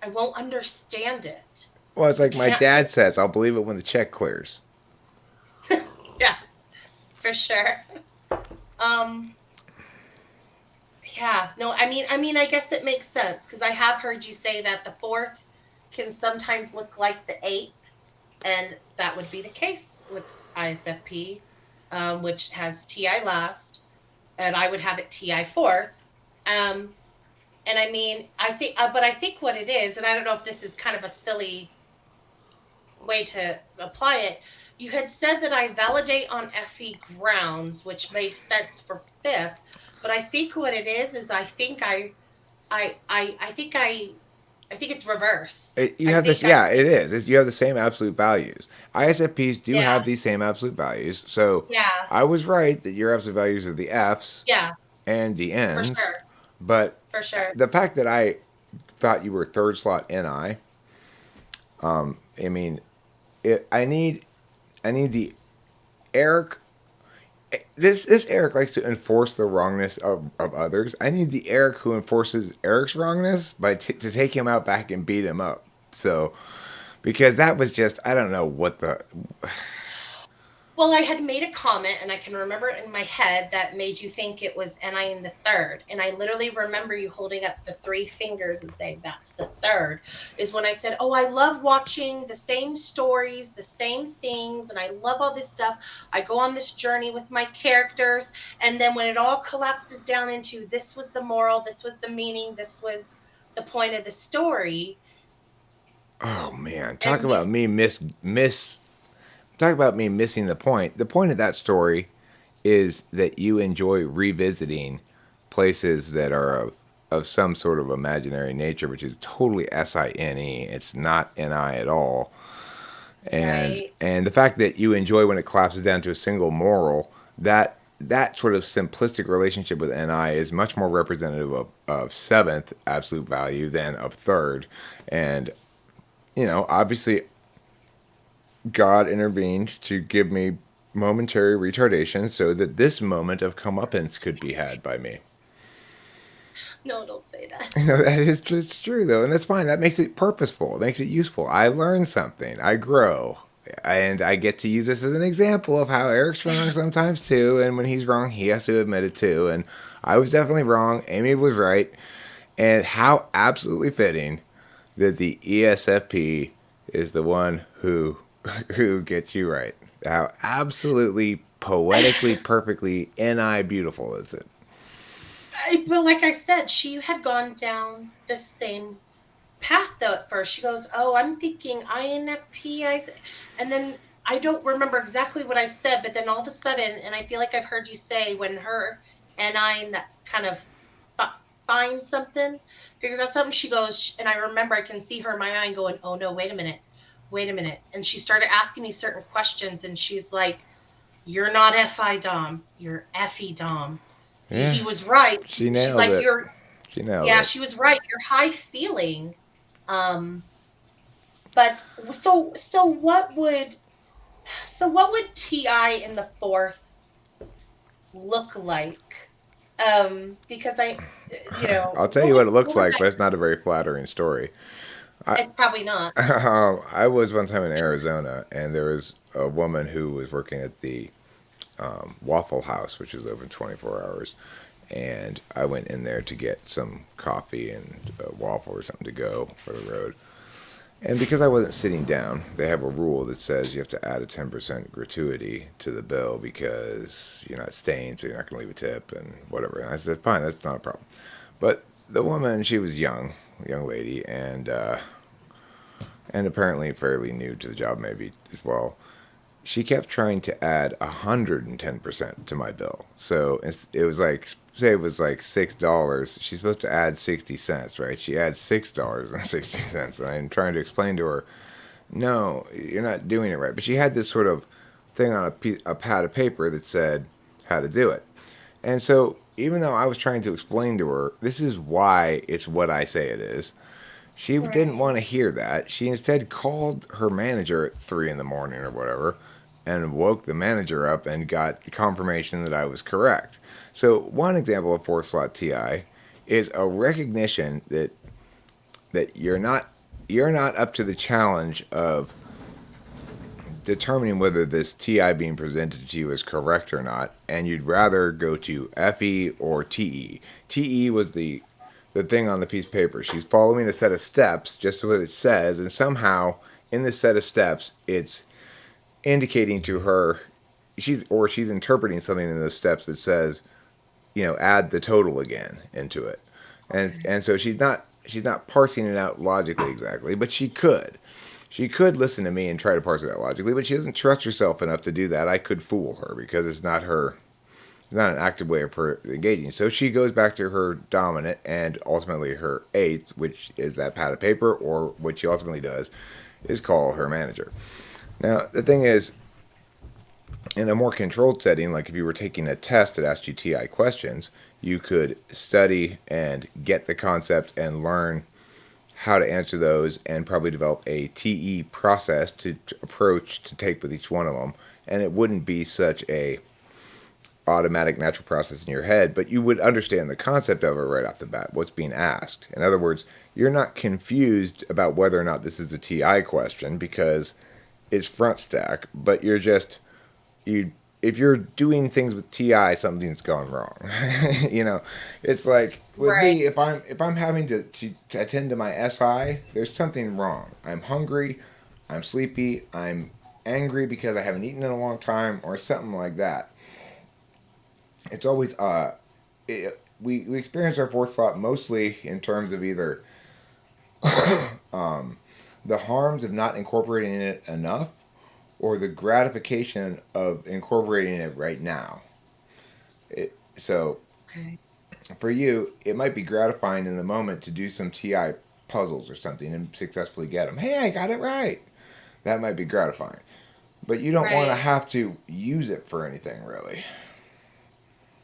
I won't understand it. Well, it's I like my can't dad just, says, I'll believe it when the check clears. yeah, for sure. Um, yeah, no, I guess it makes sense because I have heard you say that the fourth can sometimes look like the eighth, and that would be the case with ISFP, which has TI last, and I would have it TI fourth. Um, and but I think what it is, and I don't know if this is kind of a silly way to apply it. You had said that I validate on FE grounds, which made sense for fifth, but I think what it is I think it's reverse. You I have this, think yeah, it is. You have the same absolute values. ISFPs do yeah, have these same absolute values. So yeah, I was right that your absolute values are the Fs yeah, and the for Ns. sure, But for sure. the fact that I thought you were third slot NI, I mean, I need the Eric. This Eric likes to enforce the wrongness of others. I need the Eric who enforces Eric's wrongness to take him out back and beat him up. So because that was just I don't know what the Well, I had made a comment, and I can remember it in my head that made you think it was NI in the third. And I literally remember you holding up the three fingers and saying, that's the third. Is when I said, oh, I love watching the same stories, the same things, and I love all this stuff. I go on this journey with my characters. And then when it all collapses down into this was the moral, this was the meaning, this was the point of the story. oh man, talk And you, about me miss talk about me missing the point. The point of that story is that you enjoy revisiting places that are of some sort of imaginary nature, which is totally SINE. It's not NI at all. right? And the fact that you enjoy when it collapses down to a single moral, that sort of simplistic relationship with NI is much more representative of seventh absolute value than of third. And obviously God intervened to give me momentary retardation so that this moment of comeuppance could be had by me. No, don't say that. That is it's true though, and that's fine. That makes it purposeful. It makes it useful. I learn something. I grow, and I get to use this as an example of how Eric's wrong sometimes too. And when he's wrong, he has to admit it too. And I was definitely wrong. Amy was right, and how absolutely fitting that the ESFP is the one who gets you right. How absolutely poetically, perfectly NI beautiful is it? But like I said, she had gone down the same path though at first. She goes, "Oh, I'm thinking INFP," and then I don't remember exactly what I said, but then all of a sudden, and I feel like I've heard you say when her and I and that kind of finds something, figures out something, she goes, and I remember I can see her in my mind going, "Oh no, wait a minute," and she started asking me certain questions, and she's like, "You're not FI Dom, you're FE Dom." Yeah, He was right. she She's nailed like, it. "You're." She nailed Yeah, it. she was right. You're high feeling. Um, but what would TI in the fourth look like? Because I'll tell you what it looks what would like, that? but it's not a very flattering story. I It's probably not. I was one time in Arizona, and there was a woman who was working at the Waffle House, which is open 24 hours. And I went in there to get some coffee and a waffle or something to go for the road. And because I wasn't sitting down, they have a rule that says you have to add a 10% gratuity to the bill because you're not staying, so you're not going to leave a tip and whatever. And I said, fine, that's not a problem. But the woman, she was young, a young lady, and apparently fairly new to the job, maybe as well. she kept trying to add 110% to my bill. So it was like, say it was like $6. She's supposed to add 60 cents, right? She adds $6.60, and I'm trying to explain to her, no, you're not doing it right. But she had this sort of thing on a pad of paper that said how to do it. And so, even though I was trying to explain to her, this is why it's what I say it is, she didn't Right. want to hear that. She instead called her manager at 3 in the morning or whatever and woke the manager up and got confirmation that I was correct. So, one example of fourth slot TI is a recognition that you're not up to the challenge of determining whether this TI being presented to you is correct or not, and you'd rather go to FE or TE. TE was the thing on the piece of paper. She's following a set of steps, just what it says, and somehow in this set of steps, it's indicating to her she's interpreting something in those steps that says, add the total again into it, Okay. and so she's not parsing it out logically exactly, but she could. She could listen to me and try to parse it out logically, but she doesn't trust herself enough to do that. I could fool her because it's not an active way of her engaging. So she goes back to her dominant and ultimately her eighth, which is that pad of paper, or what she ultimately does is call her manager. Now, the thing is, in a more controlled setting, like if you were taking a test that asked you TI questions, you could study and get the concept and learn how to answer those and probably develop a TE process to approach to take with each one of them. And it wouldn't be such a automatic natural process in your head, but you would understand the concept of it right off the bat, what's being asked. In other words, you're not confused about whether or not this is a TI question because it's front stack, but you're just you if you're doing things with TI, something's gone wrong. It's like with Right. me, if I'm having to attend to my SI, there's something wrong. I'm hungry, I'm sleepy, I'm angry because I haven't eaten in a long time, or something like that. It's always we experience our fourth slot mostly in terms of either the harms of not incorporating it enough or the gratification of incorporating it right now. So Okay. for you, it might be gratifying in the moment to do some TI puzzles or something and successfully get them. Hey, I got it right. That might be gratifying. But you don't want to Right. have to use it for anything really.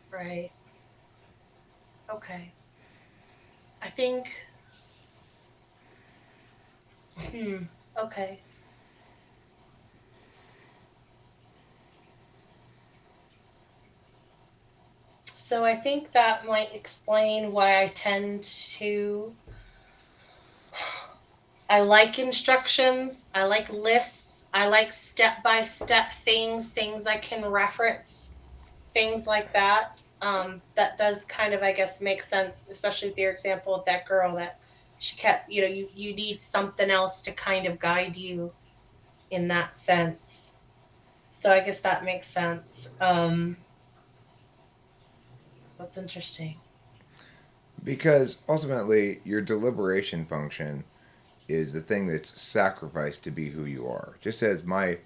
Right. Okay. I think. Hmm. Okay. So I think that might explain why I tend to. I like instructions. I like lists. I like step by step things I can reference, things like that. That does kind of, I guess, make sense, especially with your example of that girl that she kept, you need something else to kind of guide you in that sense. So I guess that makes sense. That's interesting. Because ultimately, your deliberation function is the thing that's sacrificed to be who you are. Just as my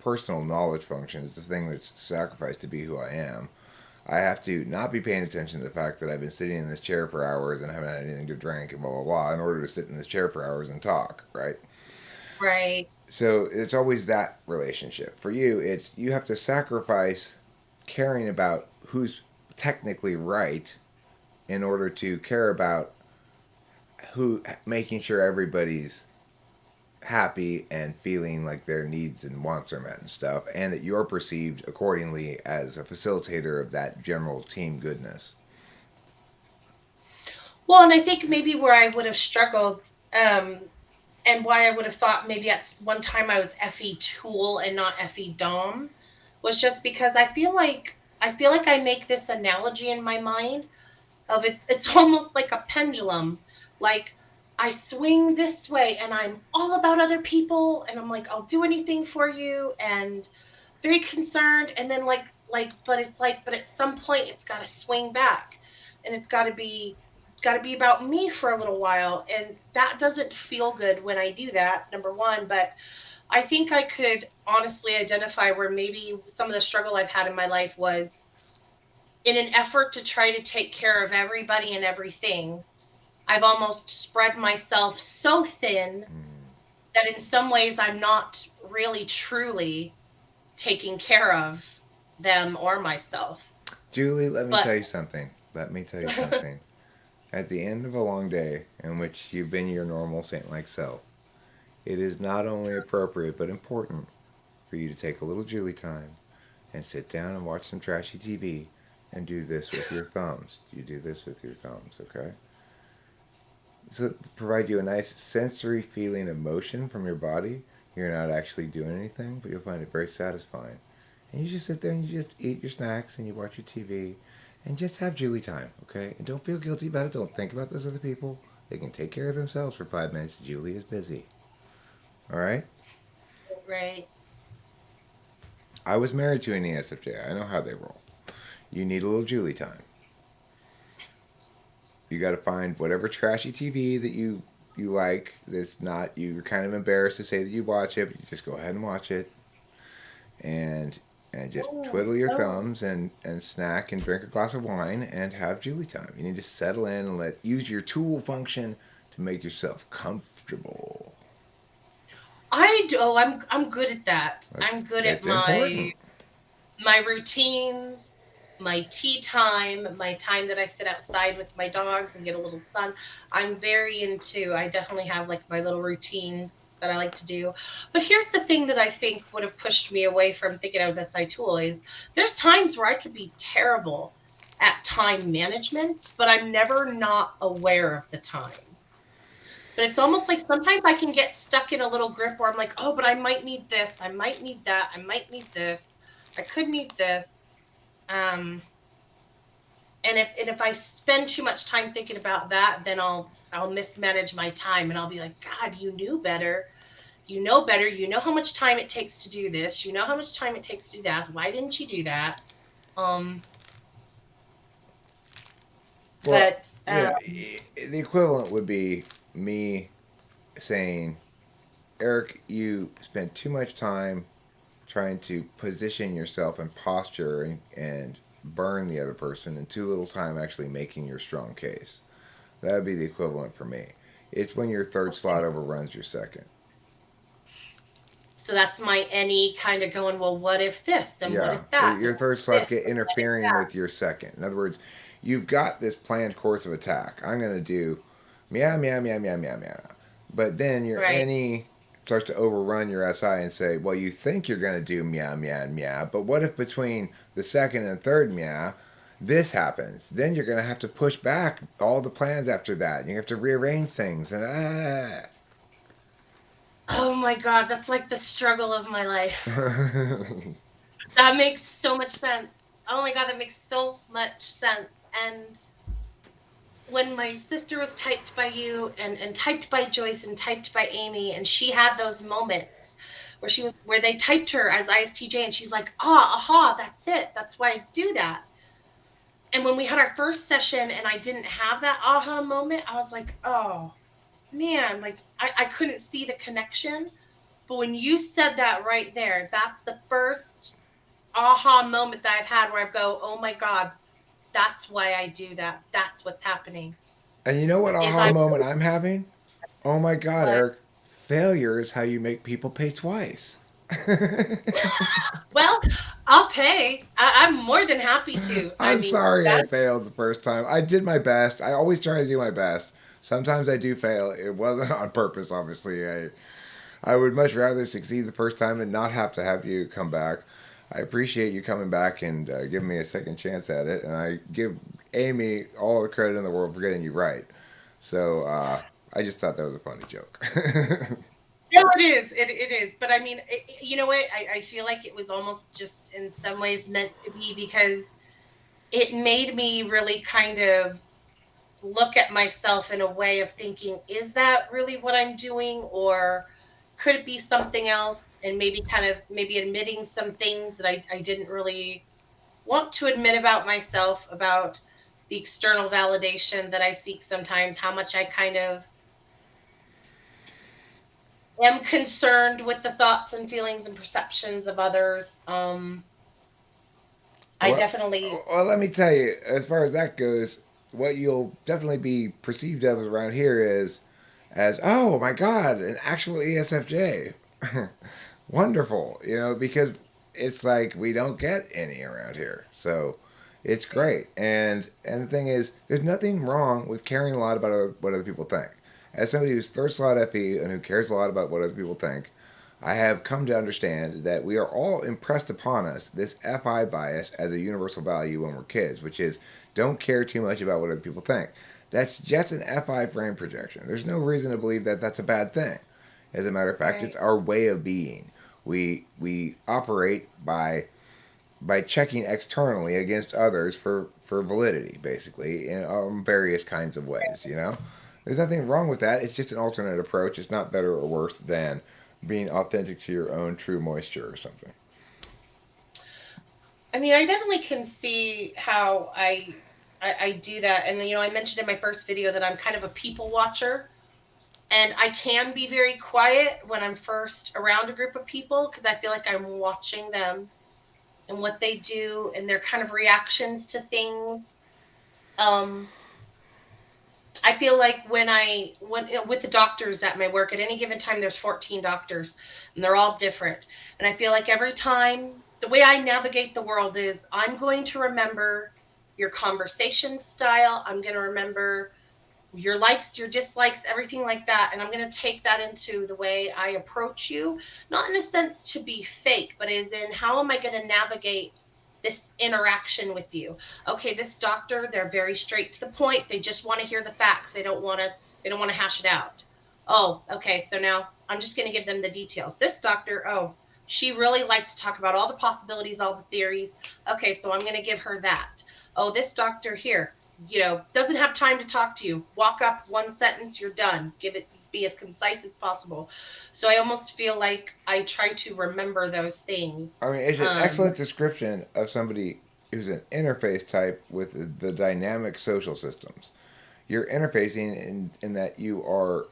personal knowledge function is the thing that's sacrificed to be who I am, I have to not be paying attention to the fact that I've been sitting in this chair for hours and haven't had anything to drink and blah blah blah in order to sit in this chair for hours and talk, right? Right. So it's always that relationship. For you, it's you have to sacrifice caring about who's technically right in order to care about who making sure everybody's happy and feeling like their needs and wants are met and stuff, and that you're perceived accordingly as a facilitator of that general team goodness. Well, and I think maybe where I would have struggled, and why I would have thought maybe at one time I was FE tool and not FE dom, was just because I feel like I make this analogy in my mind of it's almost like a pendulum. Like I swing this way and I'm all about other people and I'm like I'll do anything for you and very concerned, and then but at some point it's got to swing back, and it's got to be about me for a little while, and that doesn't feel good when I do that, number 1. But I think I could honestly identify where maybe some of the struggle I've had in my life was in an effort to try to take care of everybody and everything. I've almost spread myself so thin that in some ways I'm not really truly taking care of them or myself. Julie, let me But tell you something. Let me tell you something. At the end of a long day in which you've been your normal saint like self, it is not only appropriate but important for you to take a little Julie time and sit down and watch some trashy TV and do this with your thumbs. You do this with your thumbs, okay? So provide you a nice sensory feeling of motion from your body. You're not actually doing anything, but you'll find it very satisfying. And you just sit there and you just eat your snacks and you watch your TV and just have Julie time, okay? And don't feel guilty about it. Don't think about those other people. They can take care of themselves for 5 minutes. Julie is busy. All right? right. I was married to an ESFJ. I know how they roll. You need a little Julie time. You got to find whatever trashy TV that you like. That's not you're kind of embarrassed to say that you watch it. But you just go ahead and watch it, and just Oh, twiddle your oh. thumbs and snack and drink a glass of wine and have Julie time. You need to settle in and use your tool function to make yourself comfortable. I'm good at that. That's I'm good at it's my important. my routines, my tea time, my time that I sit outside with my dogs and get a little sun. I'm very into, I definitely have like my little routines that I like to do. But here's the thing that I think would have pushed me away from thinking I was SI tool is there's times where I could be terrible at time management, but I'm never not aware of the time. But it's almost like sometimes I can get stuck in a little grip where I'm like, oh, but I might need this, I might need that, I might need this, I could need this. Um, and if I spend too much time thinking about that, then I'll mismanage my time and I'll be like, God, you knew better. You know better. You know how much time it takes to do this. You know how much time it takes to do that. Why didn't you do that? Um, Well, but the equivalent would be me saying, Eric, you spent too much time trying to position yourself and posture and burn the other person and too little time actually making your strong case. That would be the equivalent for me. It's when your third slot overruns your second. so that's my any kind of going, well, what if this and what Yeah, if that and your what third if slot this get and what if interfering that? with your second. In other words, you've got this planned course of attack. I'm going to do meow meow meow meow meow meow. But then your Right. any starts to overrun your SI and say, well, you think you're going to do meow meow meow, but what if between the second and third meow this happens? Then you're going to have to push back all the plans after that. You have to rearrange things and Oh my God, that's like the struggle of my life. ah. That makes so much sense. Oh my God, that makes so much sense. And when my sister was typed by you and typed by Joyce and typed by Amy, and she had those moments where they typed her as ISTJ and she's like, aha, that's it. That's why I do that. And when we had our first session and I didn't have that aha moment, I was like, oh man, like I couldn't see the connection. But when you said that right there, that's the first aha moment that I've had where I go, oh my God, that's why I do that. That's what's happening. And you know what Is aha I'm moment I'm having? Oh my God, what? Eric. Failure is how you make people pay twice. Well, I'll pay. I'm more than happy to. I I'm mean, sorry I that. failed the first time. I did my best. I always try to do my best. Sometimes I do fail. It wasn't on purpose, obviously. I would much rather succeed the first time and not have to have you come back. I appreciate you coming back and giving me a second chance at it. And I give Amy all the credit in the world for getting you right. So I just thought that was a funny joke. No, it is. It is. But I mean, you know what? I feel like it was almost just in some ways meant to be because it made me really kind of look at myself in a way of thinking, is that really what I'm doing? Or could it be something else? And maybe kind of maybe admitting some things that I didn't really want to admit about myself, about the external validation that I seek sometimes, how much I kind of am concerned with the thoughts and feelings and perceptions of others. I Well, definitely, well, let me tell you, as far as that goes, what you'll definitely be perceived of around here is as, oh my God, an actual ESFJ. Wonderful, because it's like we don't get any around here. So it's great. And the thing is, there's nothing wrong with caring a lot about what other people think. As somebody who's third slot FE and who cares a lot about what other people think, I have come to understand that we are all impressed upon us this FI bias as a universal value when we're kids, which is don't care too much about what other people think. That's just an FI frame projection. There's no reason to believe that that's a bad thing. As a matter of fact, it's right. our way of being. We operate by checking externally against others for validity, basically, in various kinds of ways. There's nothing wrong with that. It's just an alternate approach. It's not better or worse than being authentic to your own true moisture or something. I mean, I definitely can see how I do that. And, I mentioned in my first video that I'm kind of a people watcher. And I can be very quiet when I'm first around a group of people because I feel like I'm watching them and what they do and their kind of reactions to things. Um, I feel like when with the doctors at my work, at any given time there's 14 doctors and they're all different. And I feel like every time the way I navigate the world is I'm going to remember your conversation style. I'm going to remember your likes, your dislikes, everything like that. And I'm going to take that into the way I approach you, not in a sense to be fake, but as in how am I going to navigate this interaction with you? Okay, this doctor, they're very straight to the point. They just want to hear the facts. They don't want to hash it out. Oh, okay, so now I'm just going to give them the details. This doctor, oh, she really likes to talk about all the possibilities, all the theories. Okay, so I'm going to give her that. Oh, this doctor here, doesn't have time to talk to you. Walk up, one sentence, you're done. Give it, be as concise as possible. So I almost feel like I try to remember those I things. mean, it's an excellent description of somebody who's an interface type with the dynamic social systems. You're interfacing in that you are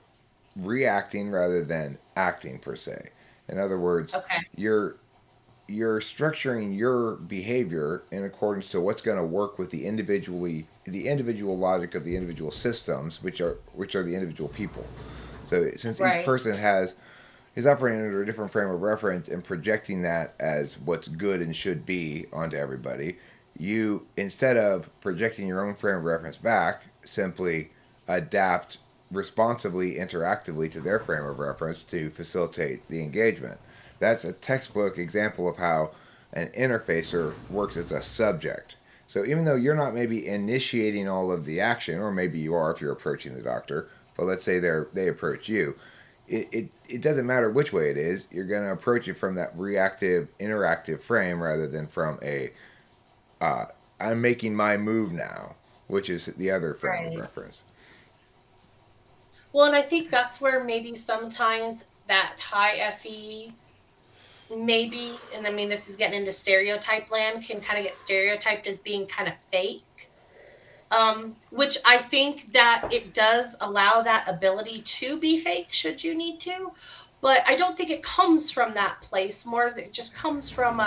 reacting rather than acting per se. In other words, Okay, you're you're structuring your behavior in accordance to what's going to work with the individual logic of the individual systems, which are the individual people. So since each right. person is operating under a different frame of reference and projecting that as what's good and should be onto everybody, you, instead of projecting your own frame of reference back, simply adapt responsively, interactively to their frame of reference to facilitate the engagement. That's a textbook example of how an interfacer works as a subject. So even though you're not maybe initiating all of the action, or maybe you are if you're approaching the doctor, but let's say they approach you, it doesn't matter which way it is. You're going to approach it from that reactive, interactive frame rather than from a uh, I'm making my move now, which is the other frame of Right. reference. Well, and I think that's where maybe sometimes that high FE, maybe, and I mean, this is getting into stereotype land, can kind of get stereotyped as being kind of fake. Which I think that it does allow that ability to be fake should you need to, but I don't think it comes from that place. More as it just comes from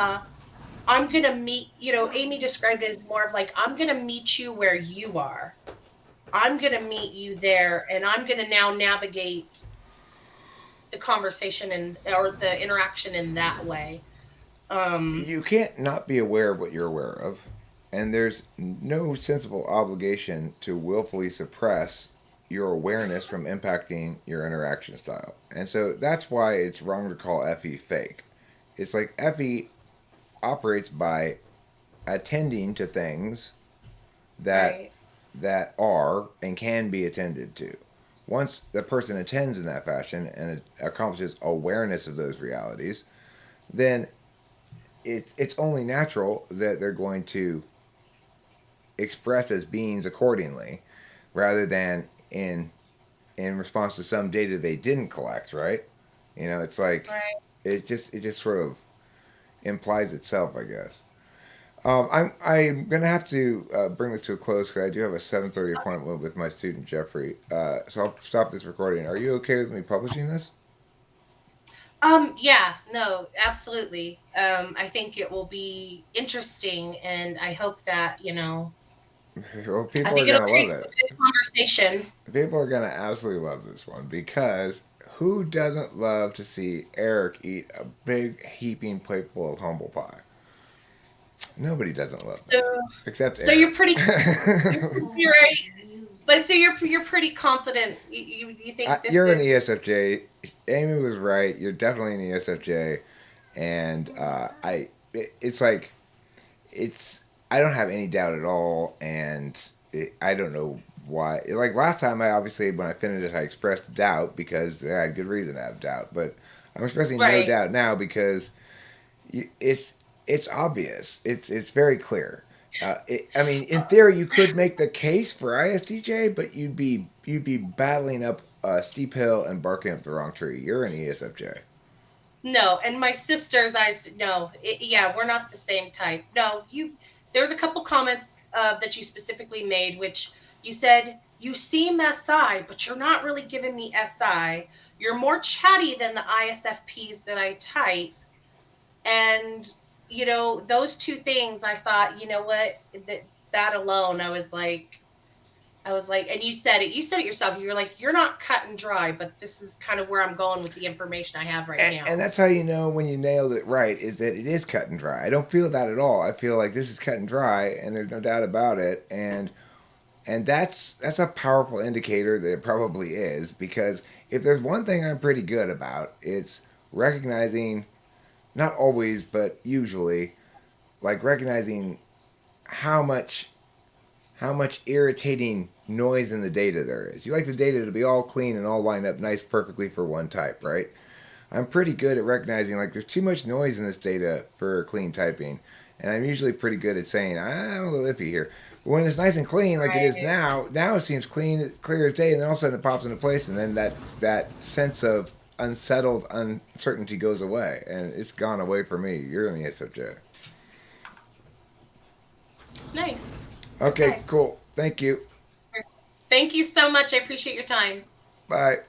I'm gonna meet. Amy described it as more of like I'm gonna meet you where you are. I'm gonna meet you there, and I'm gonna now navigate the conversation and or the interaction in that way. Um, You can't not be aware of what you're aware of, and there's no sensible obligation to willfully suppress your awareness from impacting your interaction style. And so that's why it's wrong to call FE fake. It's like FE operates by attending to things that right, that are and can be attended to. Once the person attends in that fashion and it accomplishes awareness of those realities, then it's only natural that they're going to express as beings accordingly, rather than in response to some data they didn't collect. Right? It's like right. it just sort of implies itself, I guess. I'm gonna have to bring this to a close because I do have a 7:30 appointment with my student Jeffrey. So I'll stop this recording. Are you okay with me publishing this? Yeah, no, absolutely. I think it will be interesting, and I hope that, Well, I people are think it'll gonna create love a it. good conversation. People are gonna absolutely love this one because who doesn't love to see Eric eat a big heaping plateful of humble pie? Nobody doesn't love So, that, except so you're Eric. pretty, you're right. But so you're pretty confident. You think this You're an is ESFJ. Amy was right. You're definitely an ESFJ, and it's like it's. I don't have any doubt at all, and I don't know why. Like last time, I obviously when I finished it, I expressed doubt because I had good reason to have doubt, but I'm expressing no right. doubt now because it's obvious. It's very clear. I mean, in theory, you could make the case for ISTJ, but you'd be battling up a steep hill and barking up the wrong tree. You're an ESFJ. No, and my sisters, no, yeah, we're not the same type. No, you. There was a couple comments that you specifically made, which you said you seem SI, but you're not really giving me SI. You're more chatty than the ISFPs that I type, and those two things. I thought, you know what, that alone, I was like, and you said it. You said it yourself. You were like, you're not cut and dry, but this is kind of where I'm going with the information I have right And now. that's how you know when you nailed it right is that it is cut and dry. I don't feel that at all. I feel like this is cut and dry, and there's no doubt about it. And that's a powerful indicator that it probably is because if there's one thing I'm pretty good about, it's recognizing, not always, but usually, like recognizing how much irritating noise in the data there is. You like the data to be all clean and all lined up nice perfectly for one type, right? I'm pretty good at recognizing like there's too much noise in this data for clean typing, and I'm usually pretty good at saying I'm a little iffy here. But when it's nice and clean like it is Right. now it seems clean, clear as day, and then all of a sudden it pops into place, and then that sense of unsettled uncertainty goes away, and it's gone away for me. You're in the subject. Nice. Okay, Okay. cool. Thank you. Thank you so much. I appreciate your time. Bye.